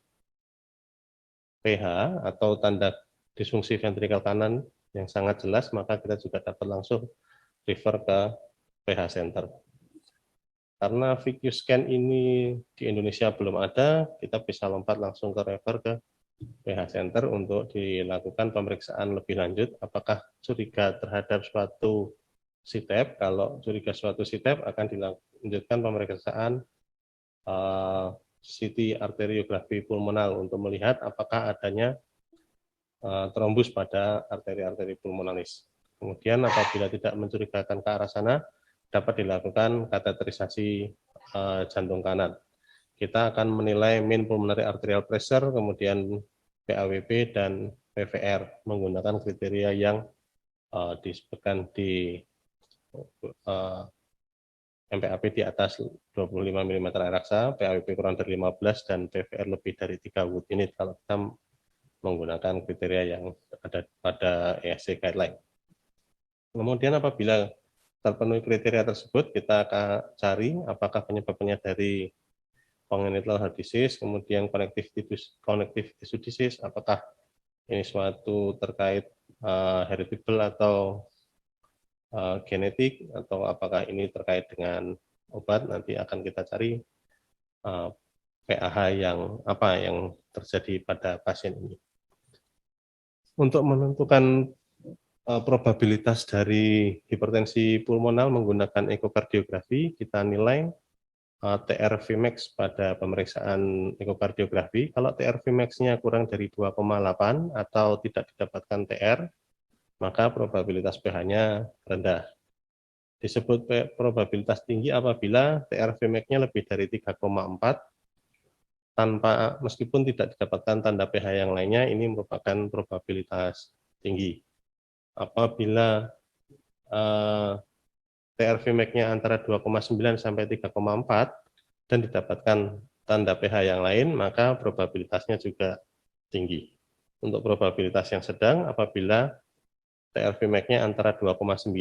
pH atau tanda disfungsi ventrikel kanan yang sangat jelas, maka kita juga dapat langsung refer ke pH center. Karena VQ scan ini di Indonesia belum ada, kita bisa lompat langsung ke refer ke pH center untuk dilakukan pemeriksaan lebih lanjut. Apakah curiga terhadap suatu CTEP? Kalau curiga suatu CTEP akan dilanjutkan pemeriksaan CT arteriografi pulmonal untuk melihat apakah adanya trombus pada arteri-arteri pulmonalis. Kemudian apabila tidak mencurigakan ke arah sana, dapat dilakukan kateterisasi jantung kanan. Kita akan menilai mean pulmonary arterial pressure, kemudian PAWP dan PVR menggunakan kriteria yang disebutkan di MPAP di atas 25 mm air raksa, PAWP kurang dari 15, dan PVR lebih dari 3 Wood unit kalau kita menggunakan kriteria yang ada pada ESC guideline. Kemudian apabila terpenuhi kriteria tersebut, kita akan cari apakah penyebabnya dari congenital heart disease, kemudian connective tissue disease, apakah ini suatu terkait heritable atau genetik, atau apakah ini terkait dengan obat. Nanti akan kita cari PAH yang apa yang terjadi pada pasien ini. Untuk menentukan probabilitas dari hipertensi pulmonal menggunakan ekokardiografi, kita nilai TR Vmax pada pemeriksaan ekokardiografi. Kalau TR Vmax-nya kurang dari 2,8 atau tidak didapatkan TR, maka probabilitas pH-nya rendah. Disebut probabilitas tinggi apabila TR Vmax-nya lebih dari 3,4 tanpa, meskipun tidak didapatkan tanda pH yang lainnya, ini merupakan probabilitas tinggi. Apabila TR Vmax-nya antara 2,9 sampai 3,4 dan didapatkan tanda pH yang lain, maka probabilitasnya juga tinggi. Untuk probabilitas yang sedang, apabila TR Vmax-nya antara 2,9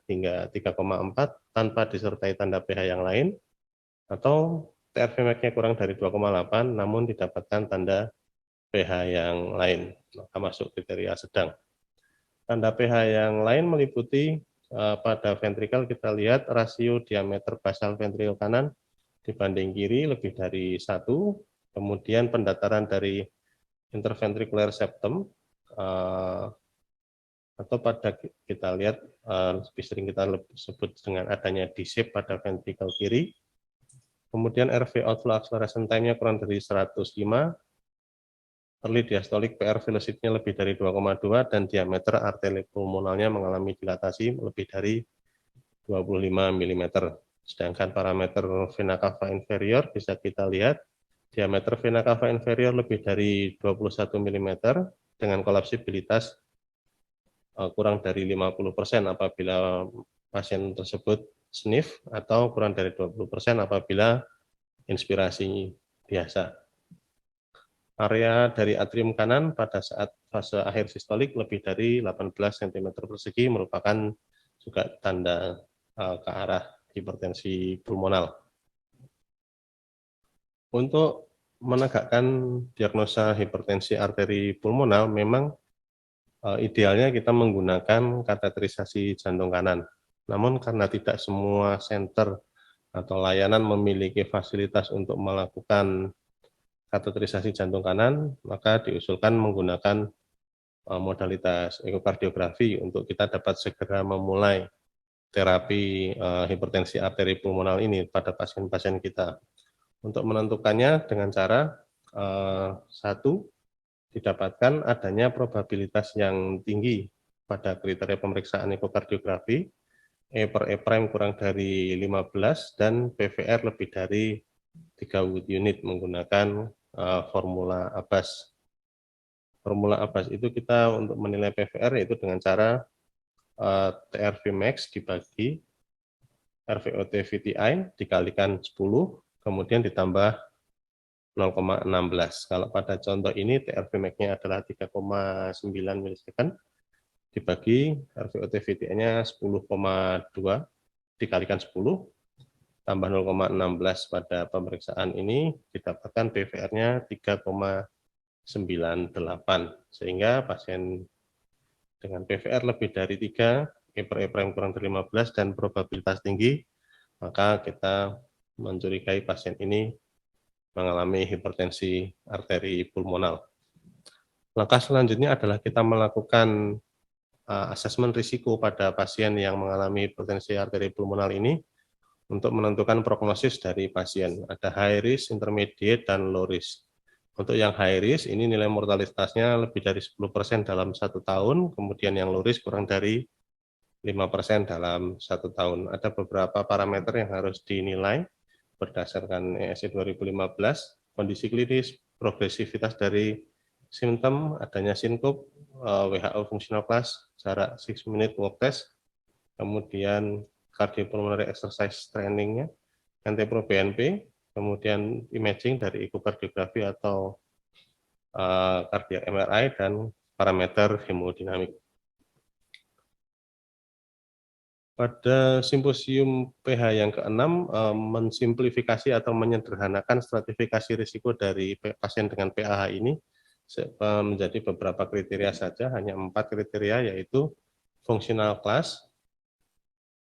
hingga 3,4 tanpa disertai tanda pH yang lain, atau TR Vmax-nya kurang dari 2,8 namun didapatkan tanda pH yang lain, maka masuk kriteria sedang. Tanda pH yang lain meliputi pada ventrikel kita lihat rasio diameter basal ventrikel kanan dibanding kiri lebih dari 1, kemudian pendataran dari interventricular septum, atau pada kita lihat lebih sering kita sebut dengan adanya D-shape pada ventrikel kiri. Kemudian RV outflow acceleration time-nya kurang dari 105, early diastolic PR velocity-nya lebih dari 2,2, dan diameter arteri pulmonalnya mengalami dilatasi lebih dari 25 mm. Sedangkan parameter vena cava inferior bisa kita lihat, diameter vena cava inferior lebih dari 21 mm dengan kolapsibilitas kurang dari 50% apabila pasien tersebut sniff, atau kurang dari 20% apabila inspirasi biasa. Area dari atrium kanan pada saat fase akhir sistolik lebih dari 18 cm persegi merupakan juga tanda ke arah hipertensi pulmonal. Untuk menegakkan diagnosa hipertensi arteri pulmonal, memang idealnya kita menggunakan kateterisasi jantung kanan. Namun karena tidak semua center atau layanan memiliki fasilitas untuk melakukan kateterisasi jantung kanan, maka diusulkan menggunakan modalitas ekokardiografi untuk kita dapat segera memulai terapi hipertensi arteri pulmonal ini pada pasien-pasien kita. Untuk menentukannya dengan cara satu, didapatkan adanya probabilitas yang tinggi pada kriteria pemeriksaan ekokardiografi, E per E prime kurang dari 15 dan PVR lebih dari 3 unit menggunakan formula Abbas. Formula Abbas itu kita untuk menilai PVR yaitu dengan cara TR Vmax dibagi RVOT VTI dikalikan 10, kemudian ditambah 0,16. Kalau pada contoh ini TR Vmax-nya adalah 3,9 milisecond, dibagi RVOT VTI-nya 10,2 dikalikan 10, tambah 0,16 pada pemeriksaan ini, didapatkan PVR-nya 3,98. Sehingga pasien dengan PVR lebih dari 3, E per E prime kurang dari 15, dan probabilitas tinggi, maka kita mencurigai pasien ini mengalami hipertensi arteri pulmonal. Langkah selanjutnya adalah kita melakukan asesmen risiko pada pasien yang mengalami hipertensi arteri pulmonal ini untuk menentukan prognosis dari pasien. Ada high risk, intermediate, dan low risk. Untuk yang high risk, ini nilai mortalitasnya lebih dari 10% dalam 1 tahun, kemudian yang low risk kurang dari 5% dalam 1 tahun. Ada beberapa parameter yang harus dinilai berdasarkan ESC 2015, kondisi klinis, progresivitas dari simptom, adanya sinkop, WHO functional class, jarak 6-minute walk test, kemudian cardiopulmonary exercise training-nya, NT-proBNP, kemudian imaging dari ekokardiografi atau cardiac MRI, dan parameter hemodinamik. Pada simposium PH yang ke-6, mensimplifikasi atau menyederhanakan stratifikasi risiko dari pasien dengan PAH ini menjadi beberapa kriteria saja, hanya 4 kriteria, yaitu functional class,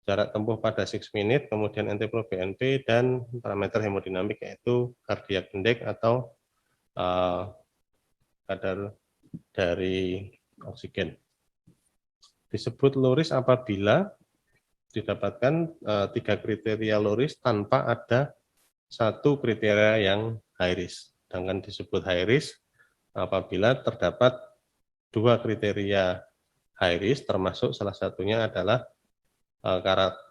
jarak tempuh pada 6 minute, kemudian NT-proBNP, dan parameter hemodinamik, yaitu cardiac index atau kadar dari oksigen. Disebut low risk apabila didapatkan 3 kriteria low risk tanpa ada 1 kriteria yang high risk. Sedangkan disebut high risk apabila terdapat 2 kriteria high risk, termasuk salah satunya adalah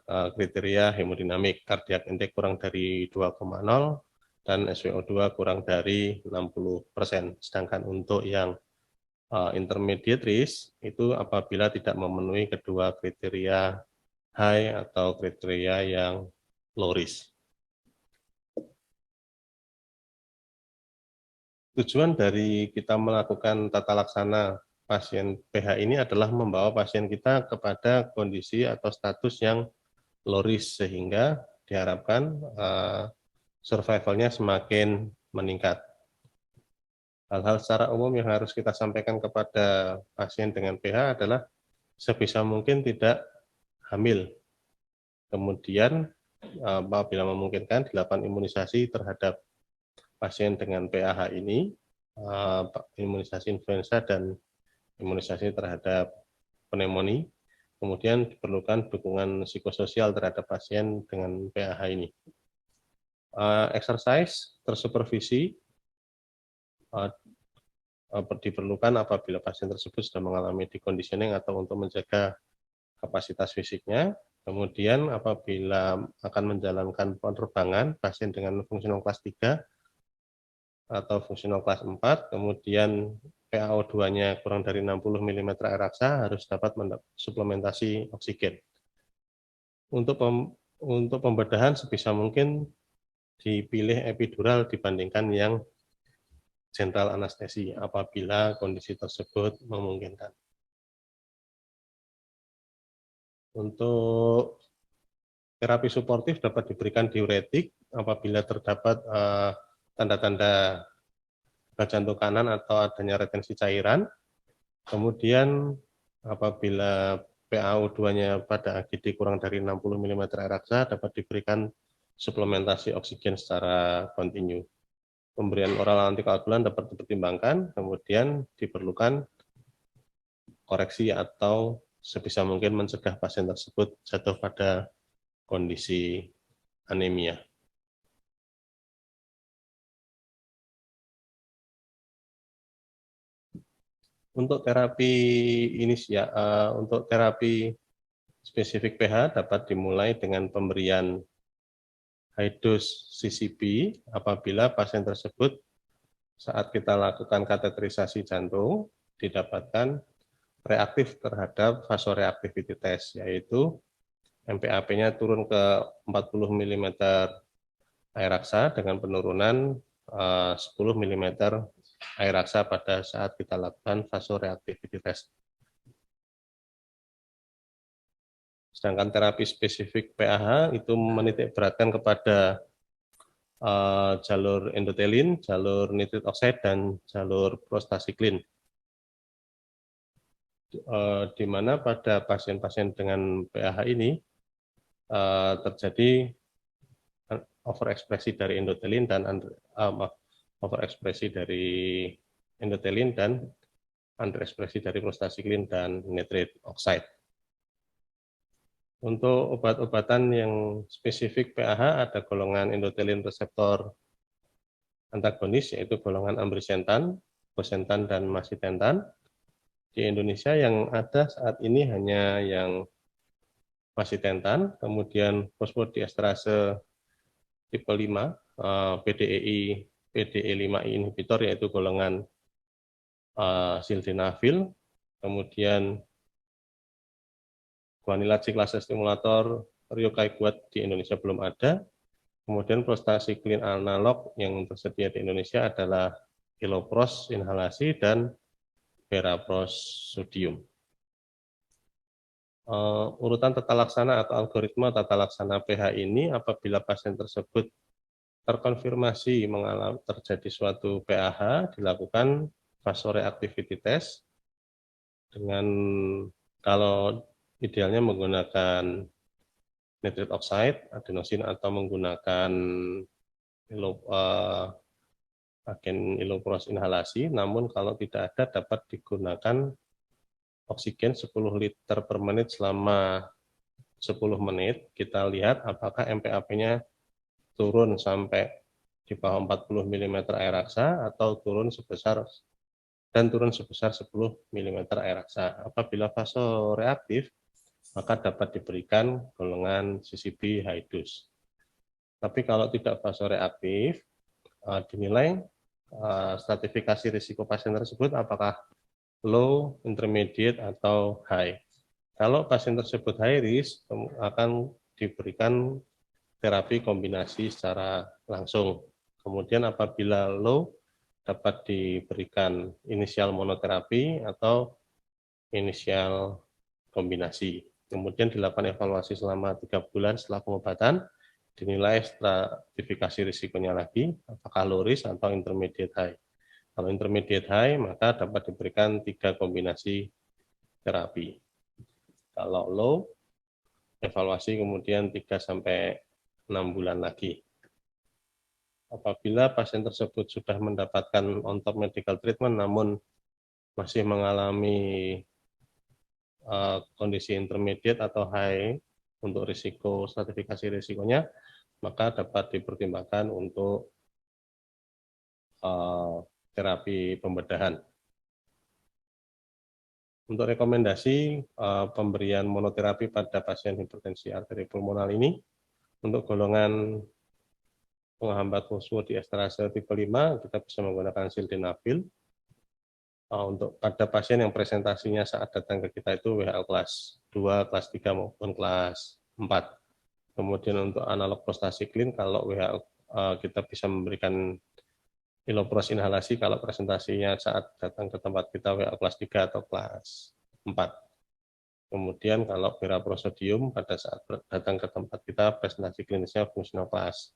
kriteria hemodinamik, cardiac index kurang dari 2,0 dan SpO2 kurang dari 60%. Sedangkan untuk yang intermediate risk itu apabila tidak memenuhi kedua kriteria high atau kriteria yang low risk. Tujuan dari kita melakukan tata laksana pasien PH ini adalah membawa pasien kita kepada kondisi atau status yang low risk, sehingga diharapkan survivalnya semakin meningkat. Hal-hal secara umum yang harus kita sampaikan kepada pasien dengan PH adalah sebisa mungkin tidak hamil. Kemudian apabila memungkinkan dilakukan imunisasi terhadap pasien dengan PAH ini, imunisasi influenza dan imunisasi terhadap pneumonia. Kemudian diperlukan dukungan psikososial terhadap pasien dengan PAH ini. Exercise tersupervisi diperlukan apabila pasien tersebut sudah mengalami deconditioning atau untuk menjaga kapasitas fisiknya. Kemudian apabila akan menjalankan penerbangan, pasien dengan fungsional kelas 3 atau fungsional kelas 4, kemudian PaO2-nya kurang dari 60 mm air raksa, harus dapat suplementasi oksigen. Untuk pembedahan sebisa mungkin dipilih epidural dibandingkan yang central anestesi apabila kondisi tersebut memungkinkan. Untuk terapi suportif dapat diberikan diuretik apabila terdapat tanda-tanda jantung kanan atau adanya retensi cairan. Kemudian apabila PaO2-nya pada AGD kurang dari 60 mm air raksa, dapat diberikan suplementasi oksigen secara kontinu. Pemberian oral antikoagulan dapat dipertimbangkan, kemudian diperlukan koreksi atau sebisa mungkin mencegah pasien tersebut jatuh pada kondisi anemia. Untuk terapi untuk terapi spesifik PH dapat dimulai dengan pemberian high dose CCB apabila pasien tersebut saat kita lakukan kateterisasi jantung didapatkan reaktif terhadap vasoreactivity test, yaitu MPAP-nya turun ke 40 mm air raksa dengan penurunan 10 mm air raksa pada saat kita lakukan vasoreactivity test. Sedangkan terapi spesifik PAH itu menitikberatkan kepada jalur endotelin, jalur nitrit oxide, dan jalur prostasiklin. Di mana pada pasien-pasien dengan PAH ini terjadi overekspresi dari endotelin dan overekspresi dari endotelin dan underekspresi dari prostasiklin dan nitrit oxide. Untuk obat-obatan yang spesifik PAH ada golongan endotelin reseptor antagonis, yaitu golongan ambrisentan, bosentan, dan masitentan. Di Indonesia yang ada saat ini hanya yang masitentan, kemudian fosfodiesterase tipe 5, PDE5 inhibitor, yaitu golongan sildenafil, kemudian guanila siklase stimulator riokaiguat di Indonesia belum ada. Kemudian prostasiklin analog yang tersedia di Indonesia adalah ilopros inhalasi dan verapros sodium. urutan tata laksana atau algoritma tata laksana pH ini apabila pasien tersebut terkonfirmasi mengalami terjadi suatu PAH, dilakukan vasoreactivity test dengan kalau idealnya menggunakan nitrate oxide, adenosin atau menggunakan agen ilopros inhalasi, namun kalau tidak ada dapat digunakan oksigen 10 liter per menit selama 10 menit. Kita lihat apakah MPAP-nya turun sampai di bawah 40 mm air raksa atau turun sebesar 10 mm air raksa. Apabila vasoreaktif, maka dapat diberikan golongan CCB high dose. Tapi kalau tidak vasoreaktif, dinilai stratifikasi risiko pasien tersebut apakah low, intermediate, atau high. Kalau pasien tersebut high risk, akan diberikan terapi kombinasi secara langsung. Kemudian apabila low, dapat diberikan inisial monoterapi atau inisial kombinasi. Kemudian dilakukan evaluasi selama 3 bulan setelah pengobatan, dinilai stratifikasi risikonya lagi, apakah low risk atau intermediate high. Kalau intermediate high, maka dapat diberikan 3 kombinasi terapi. Kalau low, evaluasi kemudian 3-6 bulan lagi. Apabila pasien tersebut sudah mendapatkan on-top medical treatment namun masih mengalami kondisi intermediate atau high untuk risiko stratifikasi risikonya, maka dapat dipertimbangkan untuk terapi pembedahan. Untuk rekomendasi pemberian monoterapi pada pasien hipertensi arteri pulmonal ini, untuk golongan penghambat fosfodiesterase tipe 5, kita bisa menggunakan sildenafil. Untuk pada pasien yang presentasinya saat datang ke kita itu WHO kelas 2, kelas 3 maupun kelas 4. Kemudian untuk analog prostacyclin, kalau WHO kita bisa memberikan ilopros inhalasi kalau presentasinya saat datang ke tempat kita WHO kelas 3 atau kelas 4. Kemudian kalau beraprosodium pada saat datang ke tempat kita presentasi klinisnya fungsional kelas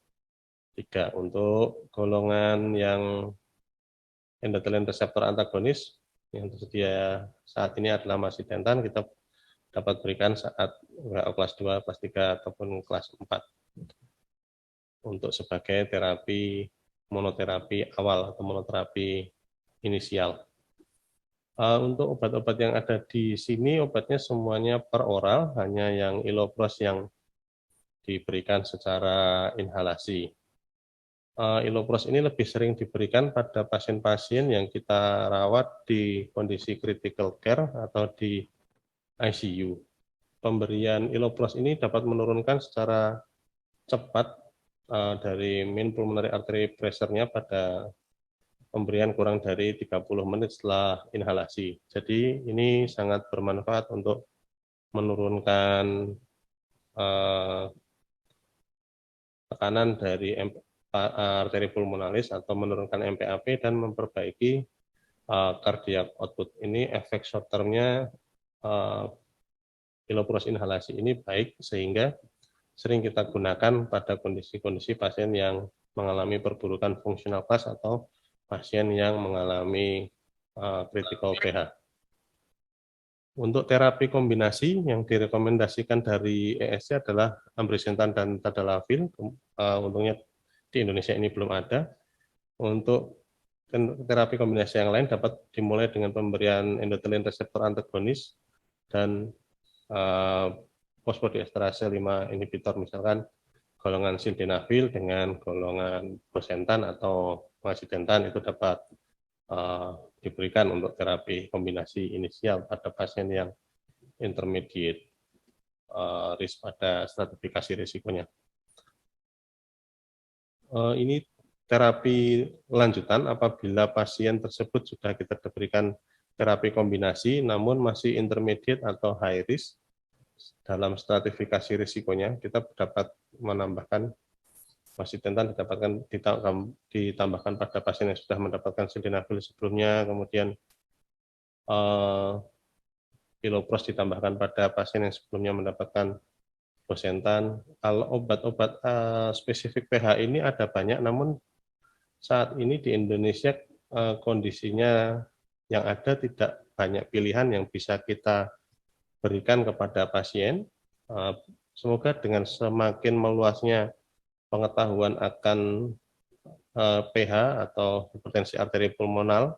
3. Untuk golongan yang endothelin reseptor antagonis yang tersedia saat ini adalah macitentan, kita dapat berikan saat WHO kelas 2, kelas 3 ataupun kelas 4 untuk sebagai terapi monoterapi awal atau monoterapi inisial. Untuk obat-obat yang ada di sini, obatnya semuanya per oral, hanya yang ilopros yang diberikan secara inhalasi. Ilopros ini lebih sering diberikan pada pasien-pasien yang kita rawat di kondisi critical care atau di ICU. Pemberian ilopros ini dapat menurunkan secara cepat dari mean pulmonary artery pressure-nya pada pemberian kurang dari 30 menit setelah inhalasi. Jadi ini sangat bermanfaat untuk menurunkan tekanan dari arteri pulmonalis atau menurunkan MPAP dan memperbaiki cardiac output. Ini efek short term-nya ilopros inhalasi ini baik sehingga sering kita gunakan pada kondisi-kondisi pasien yang mengalami perburukan fungsional kelas atau pasien yang mengalami critical pH. Untuk terapi kombinasi yang direkomendasikan dari ESC adalah ambrisentan dan tadalafil. Untungnya di Indonesia ini belum ada. Untuk terapi kombinasi yang lain dapat dimulai dengan pemberian endothelin reseptor antagonis dan fosfodiesterase 5 inhibitor, misalkan golongan sildenafil dengan golongan bosentan atau macitentan, itu dapat diberikan untuk terapi kombinasi inisial pada pasien yang intermediate risk pada stratifikasi risikonya. Ini terapi lanjutan apabila pasien tersebut sudah kita berikan terapi kombinasi namun masih intermediate atau high risk. Dalam stratifikasi risikonya kita dapat menambahkan macitentan, ditambahkan pada pasien yang sudah mendapatkan sildenafil sebelumnya, kemudian kilopros ditambahkan pada pasien yang sebelumnya mendapatkan bosentan. Kalau obat-obat spesifik pH ini ada banyak, namun saat ini di Indonesia kondisinya yang ada tidak banyak pilihan yang bisa kita berikan kepada pasien. Semoga dengan semakin meluasnya pengetahuan akan pH atau hipertensi arteri pulmonal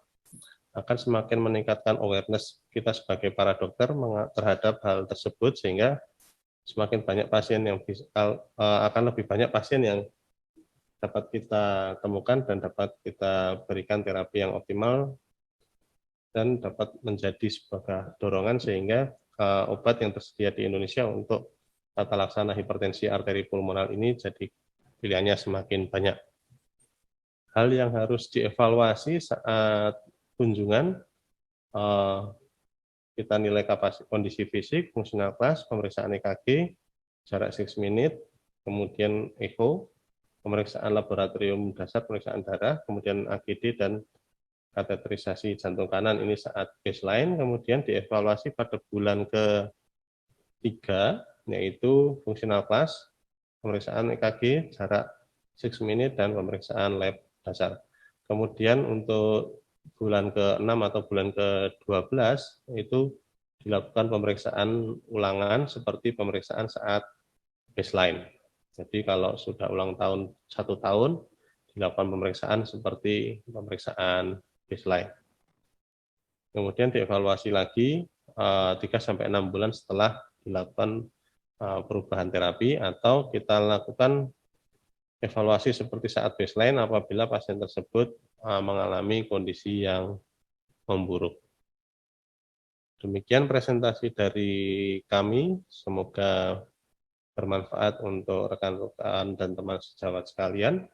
akan semakin meningkatkan awareness kita sebagai para dokter terhadap hal tersebut, sehingga semakin banyak pasien yang akan lebih banyak pasien yang dapat kita temukan dan dapat kita berikan terapi yang optimal dan dapat menjadi sebuah dorongan sehingga obat yang tersedia di Indonesia untuk tata laksana hipertensi arteri pulmonal ini jadi pilihannya semakin banyak. Hal yang harus dievaluasi saat kunjungan, kita nilai kapasitas kondisi fisik, fungsional kelas, pemeriksaan EKG, jarak 6 menit, kemudian echo, pemeriksaan laboratorium dasar, pemeriksaan darah, kemudian AGD dan kateterisasi jantung kanan ini saat baseline, kemudian dievaluasi pada bulan ke-3, yaitu fungsional kelas, pemeriksaan EKG, jarak 6 menit, dan pemeriksaan lab dasar. Kemudian untuk bulan ke-6 atau bulan ke-12 itu dilakukan pemeriksaan ulangan seperti pemeriksaan saat baseline. Jadi kalau sudah ulang tahun 1 tahun, dilakukan pemeriksaan seperti pemeriksaan baseline. Kemudian dievaluasi lagi 3-6 bulan setelah dilakukan perubahan terapi, atau kita lakukan evaluasi seperti saat baseline apabila pasien tersebut mengalami kondisi yang memburuk. Demikian presentasi dari kami, semoga bermanfaat untuk rekan-rekan dan teman sejawat sekalian.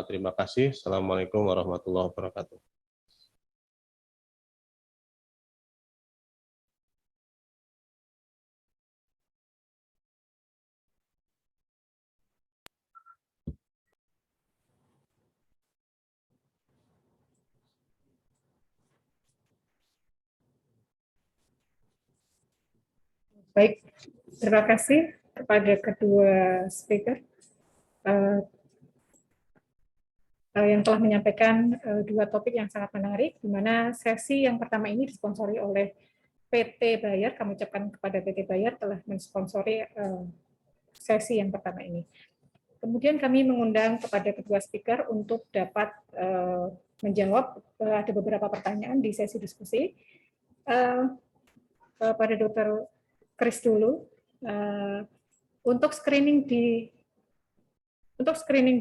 Terima kasih. Assalamualaikum warahmatullahi wabarakatuh. Baik, terima kasih kepada kedua speaker yang telah menyampaikan dua topik yang sangat menarik, di mana sesi yang pertama ini disponsori oleh PT Bayer. Kami ucapkan kepada PT Bayer telah mensponsori sesi yang pertama ini. Kemudian kami mengundang kepada kedua speaker untuk dapat menjawab ada beberapa pertanyaan di sesi diskusi. Pada Dr. Kris dulu, untuk screening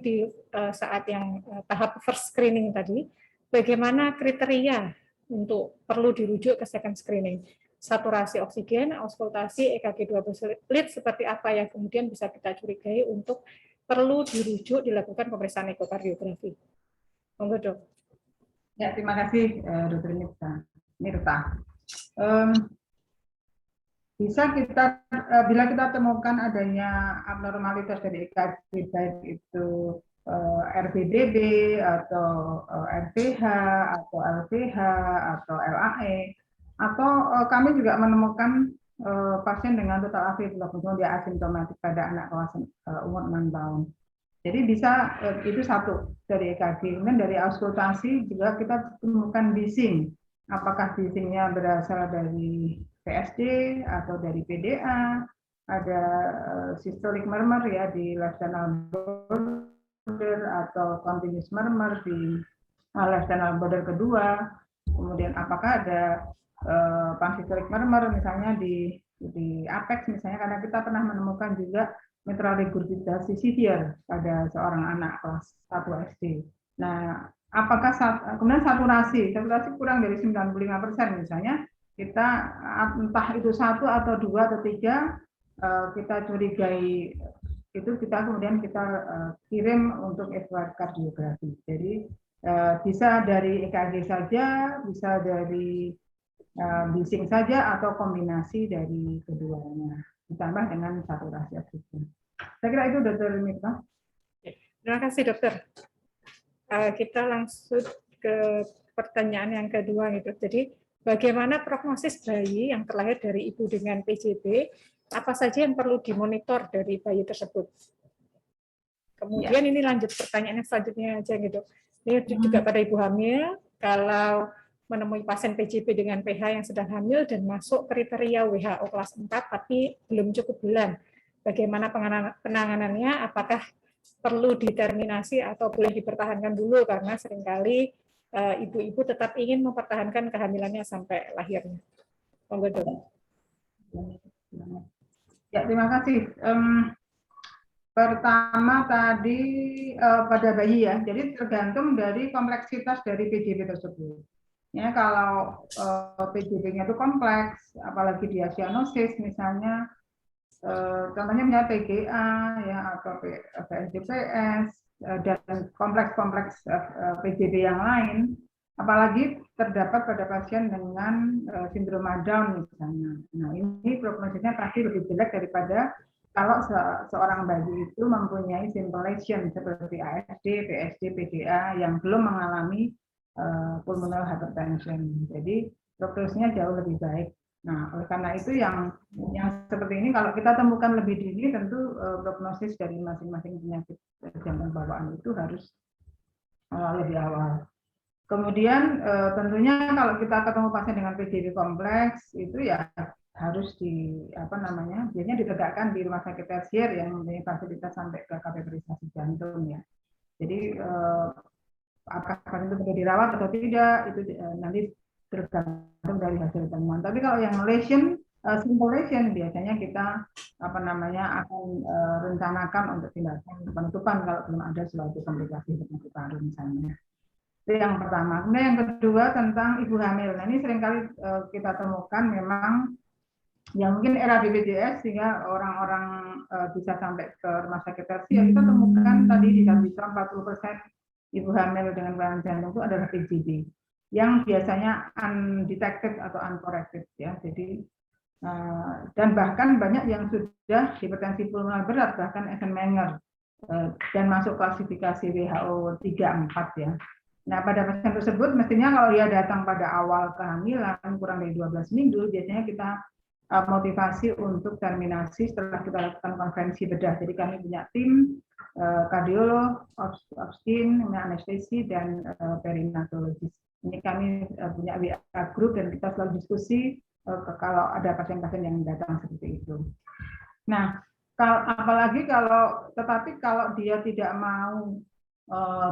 di saat yang tahap first screening tadi, bagaimana kriteria untuk perlu dirujuk ke second screening? Saturasi oksigen, auskultasi, EKG 12 lead seperti apa yang kemudian bisa kita curigai untuk perlu dirujuk dilakukan pemeriksaan ekokardiografi? Monggo, Dok. Ya, terima kasih Dr. Mirta. Bisa kita bila kita temukan adanya abnormalitas dari EKG, baik itu RBDB atau RPH atau LPH atau LAE, atau kami juga menemukan pasien dengan total AV dia asimptomatik pada anak kelas umur 6 tahun. Jadi bisa itu satu dari EKG. Kemudian dari auskultasi juga kita temukan bising. Apakah bisingnya berasal dari PSD atau dari PDA, ada systolic murmur ya di left channel border atau continuous murmur di left channel border kedua, kemudian apakah ada pansystolic murmur misalnya di apex misalnya, karena kita pernah menemukan juga mitral regurgitasi severe pada seorang anak kelas 1 SD. Nah, apakah kemudian saturasi kurang dari 95% misalnya, kita entah itu 1 atau 2 atau 3 kita curigai itu, kita kemudian kita kirim untuk ekokardiografi. Jadi bisa dari EKG saja, bisa dari bising saja, atau kombinasi dari keduanya ditambah dengan saturasi oksigen. Saya kira itu, Dr. Mirta. Terima kasih, Dokter. Kita langsung ke pertanyaan yang kedua gitu. Jadi bagaimana prognosis bayi yang terlahir dari ibu dengan PJB, apa saja yang perlu dimonitor dari bayi tersebut. Kemudian ini lanjut pertanyaan yang selanjutnya aja gitu. Ini juga pada ibu hamil, kalau menemui pasien PJB dengan PH yang sedang hamil dan masuk kriteria WHO kelas 4 tapi belum cukup bulan. Bagaimana penanganannya? Apakah perlu diterminasi atau boleh dipertahankan dulu karena seringkali ibu-ibu tetap ingin mempertahankan kehamilannya sampai lahirnya. Monggo, Dok. Ya, terima kasih. Pertama tadi pada bayi ya, jadi tergantung dari kompleksitas dari PJB tersebut. Ya, kalau PJB-nya itu kompleks, apalagi dia cyanosis misalnya, contohnya misalnya PGA ya atau PSDPS dan kompleks-kompleks PJB yang lain, apalagi terdapat pada pasien dengan sindrom Down misalnya. Nah, ini prognosisnya pasti lebih jelek daripada kalau seorang bayi itu mempunyai simple lesion seperti ASD, PSD, PDA yang belum mengalami pulmonal hypertension. Jadi prognosisnya jauh lebih baik. Nah, oleh karena itu yang seperti ini kalau kita temukan lebih dini tentu prognosis dari masing-masing penyakit jantung bawaan itu harus lebih awal. Kemudian tentunya kalau kita ketemu pasien dengan PJB kompleks itu ya harus biasanya ditegakkan di rumah sakit tersier yang mempunyai fasilitas sampai ke kateterisasi jantung ya. Jadi apakah pasien itu perlu dirawat atau tidak itu nanti tergantung dari hasil temuan. Tapi kalau yang lesion, simple lesion biasanya kita akan rencanakan untuk tindakan penutupan kalau belum ada suatu komplikasi penyakit paru misalnya. Itu yang pertama. Kemudian yang kedua tentang ibu hamil. Nah, ini seringkali kita temukan memang yang mungkin era BPJS sehingga orang-orang bisa sampai ke rumah sakit tersier. Kita temukan tadi di Darwitra 40% ibu hamil dengan kelainan jantung itu adalah PJB yang biasanya undetected atau uncorrected ya. Jadi dan bahkan banyak yang sudah hipertensi pulmoner berat bahkan Eisenmenger dan masuk klasifikasi WHO 3-4 ya. Nah, pada pasien tersebut mestinya kalau dia datang pada awal kehamilan kurang dari 12 minggu biasanya kita motivasi untuk terminasi setelah kita lakukan konferensi bedah. Jadi kami punya tim kardiolog, obstin, anestesi dan perinatologis. Ini kami punya WA group dan kita selalu diskusi kalau ada pasien-pasien yang datang seperti itu. Nah, apalagi kalau dia tidak mau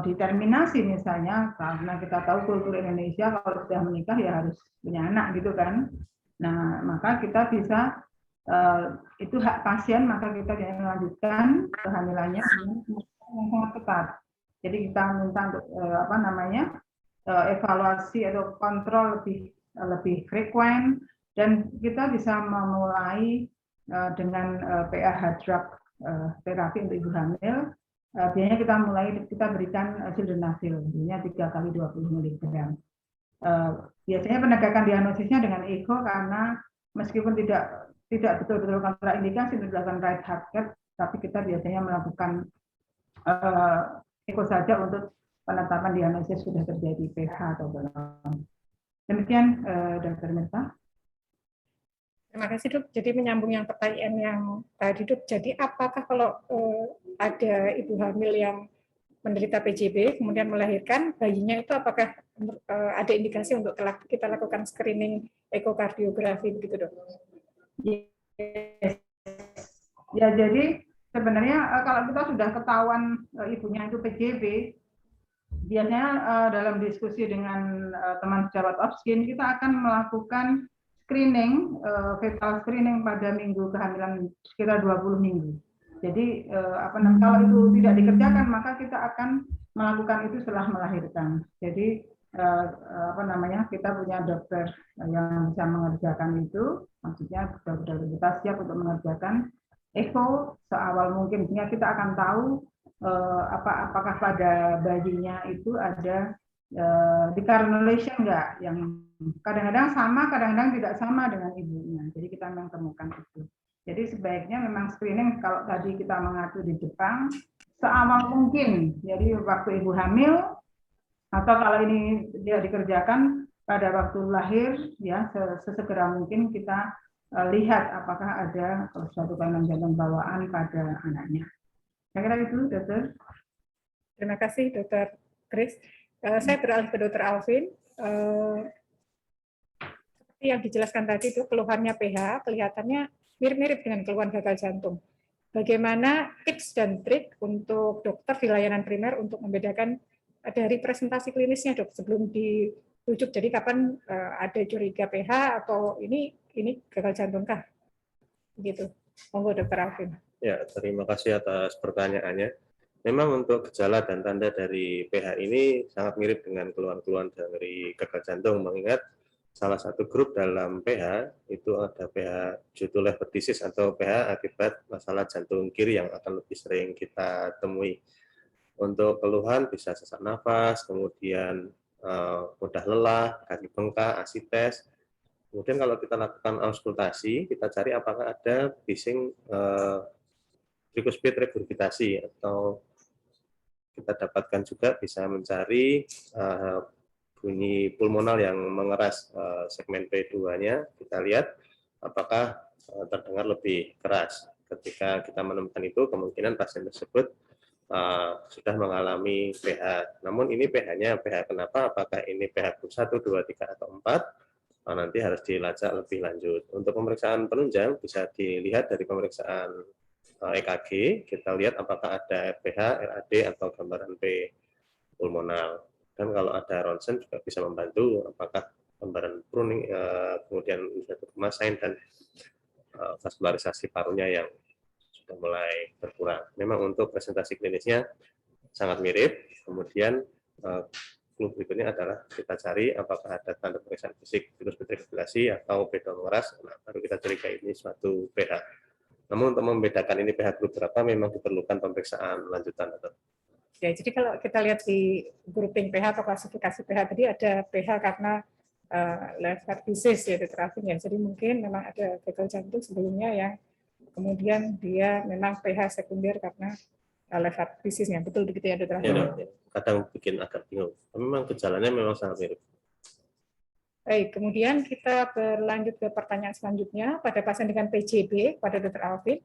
diterminasi misalnya karena kita tahu kultur Indonesia kalau sudah menikah ya harus punya anak gitu kan. Nah, maka kita bisa itu hak pasien, maka kita bisa melanjutkan kehamilannya dengan yang sangat ketat. Jadi kita minta untuk evaluasi atau kontrol lebih frekuen dan kita bisa memulai dengan PAH drug terapi untuk ibu hamil. Biasanya kita berikan sildenafil, biasanya 3 kali 20 mg. Biasanya penegakan diagnosisnya dengan echo karena meskipun tidak betul-betul kontraindikasi untuk dilakukan right heart cath, tapi kita biasanya melakukan echo saja untuk penetapan diagnosis sudah terjadi PH atau belum. Demikian, Dr. Mirta. Terima kasih, Dok. Jadi menyambung yang pertanyaan yang tadi, Dok. Jadi apakah kalau ada ibu hamil yang menderita PJB kemudian melahirkan bayinya itu apakah ada indikasi untuk kita lakukan screening ekokardiografi begitu, Dok? Yes. Ya, jadi sebenarnya kalau kita sudah ketahuan ibunya itu PJB, biasanya dalam diskusi dengan teman sejawat obstin kita akan melakukan screening, fetal screening pada minggu kehamilan sekitar 20 minggu. Jadi kalau itu tidak dikerjakan maka kita akan melakukan itu setelah melahirkan. Jadi kita punya dokter yang bisa mengerjakan itu, maksudnya dokter kita siap untuk mengerjakan echo seawal mungkin, sehingga kita akan tahu apakah pada bayinya itu ada decarnulation enggak, yang kadang-kadang sama, kadang-kadang tidak sama dengan ibunya. Jadi kita memang temukan itu. Jadi sebaiknya memang screening kalau tadi kita mengatur di Jepang seawal mungkin. Jadi waktu ibu hamil atau kalau ini tidak dikerjakan pada waktu lahir ya sesegera mungkin kita lihat apakah ada suatu kelainan jantung bawaan pada anaknya. Kira-kira itu, Dokter. Terima kasih, Dokter Chris. Saya beralih ke Dokter Alvin. Seperti yang dijelaskan tadi itu keluhannya PH kelihatannya mirip-mirip dengan keluhan gagal jantung. Bagaimana tips dan trik untuk dokter di layanan primer untuk membedakan dari presentasi klinisnya, Dok, sebelum dirujuk? Jadi kapan ada curiga PH atau ini gagal jantung kah? Begitu. Monggo, Dokter Alvin. Ya, terima kasih atas pertanyaannya. Memang untuk gejala dan tanda dari PH ini sangat mirip dengan keluhan-keluhan dari gagal jantung, mengingat salah satu grup dalam PH itu ada PH jugular lever disease atau PH akibat masalah jantung kiri yang akan lebih sering kita temui. Untuk keluhan bisa sesak nafas, kemudian mudah lelah, kaki bengkak, asites. Kemudian kalau kita lakukan auskultasi, kita cari apakah ada bising tricuspid regurgitasi, atau kita dapatkan juga bisa mencari bunyi pulmonal yang mengeras segmen P2-nya. Kita lihat apakah terdengar lebih keras. Ketika kita menemukan itu, kemungkinan pasien tersebut sudah mengalami PH. Namun ini PH-nya PH kenapa? Apakah ini PH grup 1, 2, 3, atau 4? Nanti harus dilacak lebih lanjut. Untuk pemeriksaan penunjang bisa dilihat dari pemeriksaan EKG, kita lihat apakah ada PH, RAD, atau gambaran P pulmonal. Dan kalau ada ronsen juga bisa membantu apakah gambaran pruning, kemudian sign dan vaskularisasi parunya yang sudah mulai berkurang. Memang untuk presentasi klinisnya sangat mirip. Kemudian clue berikutnya adalah kita cari apakah ada tanda pemeriksaan fisik virus regurgitasi atau P2 mengeras. Nah, baru kita curigai ini suatu PH. Namun untuk membedakan ini PH grup berapa memang diperlukan pemeriksaan lanjutan. Ya, jadi kalau kita lihat di grouping PH atau klasifikasi PH tadi ada PH karena lever disease ya, Dokter. Jadi mungkin memang ada gagal jantung sebelumnya yang kemudian dia memang PH sekunder karena lever disease-nya. Betul begitu ya, Dokter? Ya, kadang bikin agak bingung. Memang gejalanya memang sangat mirip. Baik, kemudian kita berlanjut ke pertanyaan selanjutnya pada pasien dengan PJB pada Dokter Alvin.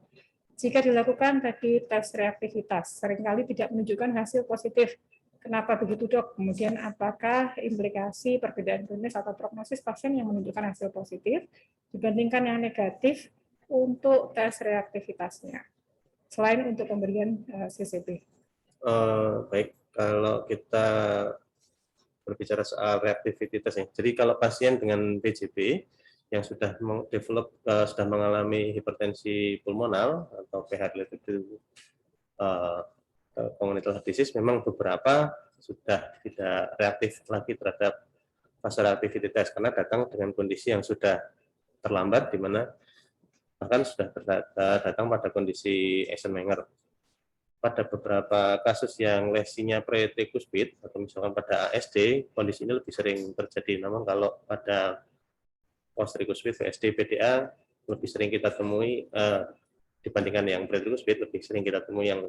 Jika dilakukan tadi tes reaktivitas, seringkali tidak menunjukkan hasil positif. Kenapa begitu, Dok? Kemudian apakah implikasi perbedaan klinis atau prognosis pasien yang menunjukkan hasil positif dibandingkan yang negatif untuk tes reaktivitasnya, selain untuk pemberian CCB? Baik, kalau kita berbicara soal reaktivitas, jadi kalau pasien dengan PJB yang sudah sudah mengalami hipertensi pulmonal atau PH related to congenital heart disease, memang beberapa sudah tidak reaktif lagi terhadap fase reactivity test karena datang dengan kondisi yang sudah terlambat, di mana bahkan sudah datang pada kondisi Eisenmenger. Pada beberapa kasus yang lesinya pre-tricuspid atau misalkan pada ASD, kondisi ini lebih sering terjadi. Namun kalau pada post-tricuspid, VSD, PDA, lebih sering kita temui dibandingkan yang pre-tricuspid, lebih sering kita temui yang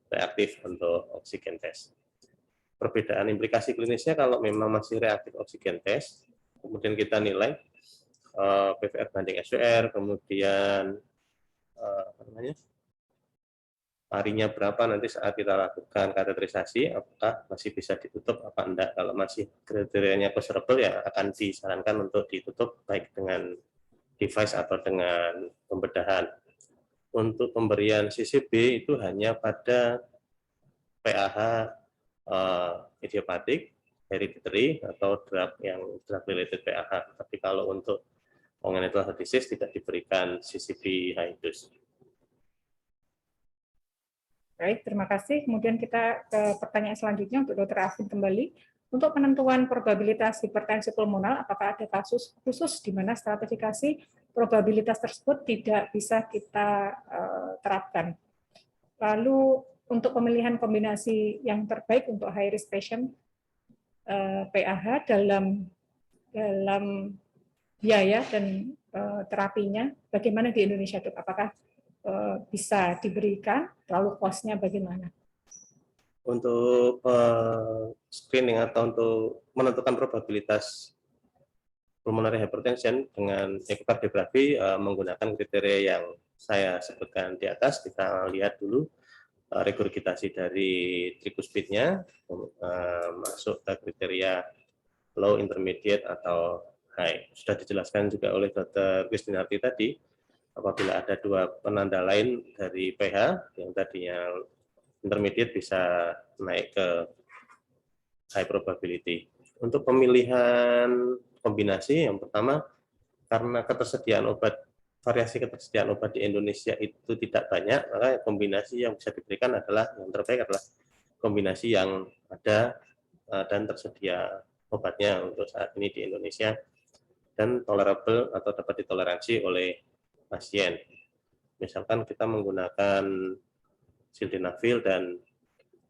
reaktif untuk oksigen test. Perbedaan implikasi klinisnya kalau memang masih reaktif oksigen test, kemudian kita nilai PVR banding SVR, kemudian harinya berapa nanti saat kita lakukan kateterisasi, apakah masih bisa ditutup apa enggak. Kalau masih kriterianya closable, ya akan disarankan untuk ditutup baik dengan device atau dengan pembedahan. Untuk pemberian CCB itu hanya pada PAH idiopatik, hereditary, atau drug related PAH. Tapi kalau untuk congenital heart disease tidak diberikan CCB high dose. Baik, terima kasih. Kemudian kita ke pertanyaan selanjutnya untuk Dr. Alvin kembali. Untuk penentuan probabilitas hipertensi pulmonal, apakah ada kasus khusus di mana stratifikasi probabilitas tersebut tidak bisa kita terapkan? Lalu untuk pemilihan kombinasi yang terbaik untuk high risk patient PAH dalam biaya dan terapinya, bagaimana di Indonesia, Dok? Apakah bisa diberikan, lalu cost-nya bagaimana? Untuk screening atau untuk menentukan probabilitas pulmonary hypertension dengan ekokardiografi menggunakan kriteria yang saya sebutkan di atas. Kita lihat dulu regurgitasi dari trikuspidnya masuk ke kriteria low, intermediate, atau high. Sudah dijelaskan juga oleh Dr. Kristinarti tadi, apabila ada dua penanda lain dari pH, yang tadinya intermediate bisa naik ke high probability. Untuk pemilihan kombinasi, yang pertama, karena ketersediaan obat, variasi ketersediaan obat di Indonesia itu tidak banyak, maka kombinasi yang bisa diberikan adalah, yang terbaik adalah kombinasi yang ada dan tersedia obatnya untuk saat ini di Indonesia dan tolerable atau dapat ditoleransi oleh pasien. Misalkan kita menggunakan sildenafil dan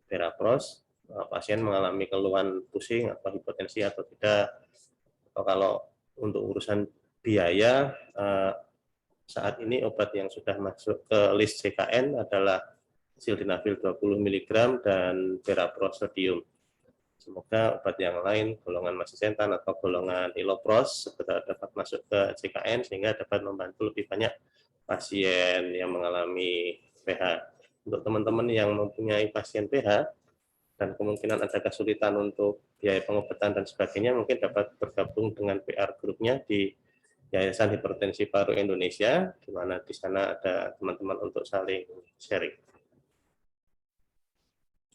verapros, pasien mengalami keluhan pusing atau hipotensi atau tidak, atau kalau untuk urusan biaya, saat ini obat yang sudah masuk ke list CKN adalah sildenafil 20 mg dan verapros sodium. Semoga obat yang lain, golongan masisentan atau golongan ilopros, dapat masuk ke CKN sehingga dapat membantu lebih banyak pasien yang mengalami PH. Untuk teman-teman yang mempunyai pasien PH dan kemungkinan ada kesulitan untuk biaya pengobatan dan sebagainya, mungkin dapat bergabung dengan PR grupnya di Yayasan Hipertensi Paru Indonesia, di mana di sana ada teman-teman untuk saling sharing.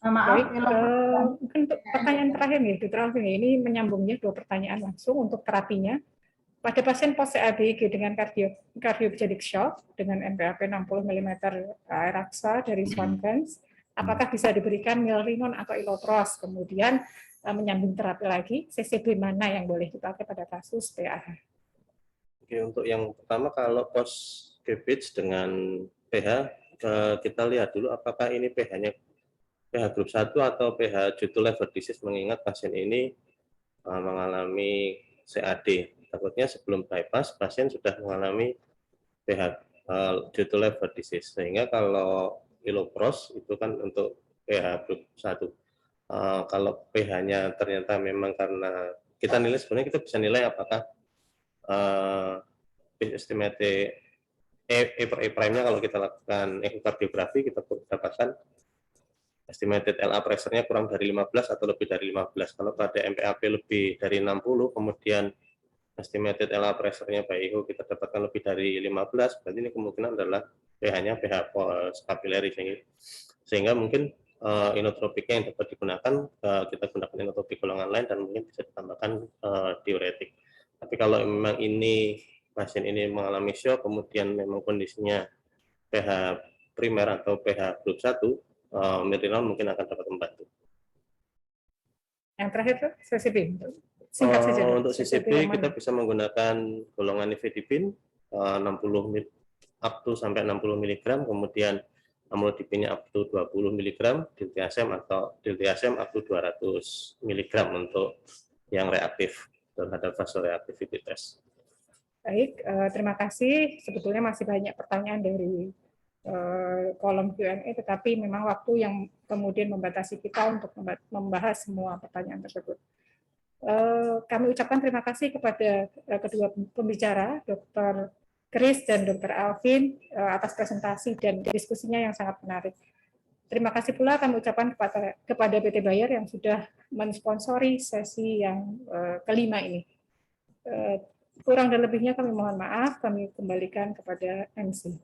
Baik, mungkin untuk pertanyaan terakhir nih, Dr. Alvin, ini menyambungnya dua pertanyaan langsung untuk terapinya. Pada pasien post-CABG dengan cardiogenic shock dengan NPAP 60 mm air raksa dari Swan-Ganz, apakah bisa diberikan milrinone atau ilopros? Kemudian menyambung terapi lagi, CCB mana yang boleh dipakai pada kasus PAH? Oke, untuk yang pertama, kalau post-CABG dengan pH, kita lihat dulu apakah ini pH-nya pH grup 1 atau pH due to liver disease, mengingat pasien ini mengalami CAD. Takutnya sebelum bypass, pasien sudah mengalami pH due to liver disease. Sehingga kalau ilopros itu kan untuk pH grup 1. Kalau pH-nya ternyata memang karena kita nilai, sebenarnya kita bisa nilai apakah estimate E'-nya kalau kita lakukan ekokardiografi, kita dapatkan estimated LA pressure-nya kurang dari 15 atau lebih dari 15. Kalau pada MPAP lebih dari 60, kemudian estimated LA pressure-nya by echo kita dapatkan lebih dari 15, berarti ini kemungkinan adalah pH-nya pH capillary, sehingga mungkin inotropiknya yang dapat digunakan, kita gunakan inotropik golongan lain dan mungkin bisa ditambahkan diuretik. Tapi kalau memang ini pasien ini mengalami shock, kemudian memang kondisinya pH primer atau pH grup 1, milrinone mungkin akan dapat membantu. Yang terakhir, CCB. Singkat saja. Untuk CCB kita bisa menggunakan golongan nifedipin 60 up to sampai 60 mg, kemudian amlodipinnya up to 20 mg, diltiazem atau diltiazem up to 200 mg untuk yang reaktif terhadap vasoreactivity test. Baik, terima kasih. Sebetulnya masih banyak pertanyaan dari kolom Q&A, tetapi memang waktu yang kemudian membatasi kita untuk membahas semua pertanyaan tersebut. Kami ucapkan terima kasih kepada kedua pembicara, Dr. Kris dan Dr. Alvin, atas presentasi dan diskusinya yang sangat menarik. Terima kasih pula kami ucapkan kepada PT Bayer yang sudah mensponsori sesi yang kelima ini. Kurang dan lebihnya kami mohon maaf, kami kembalikan kepada MC.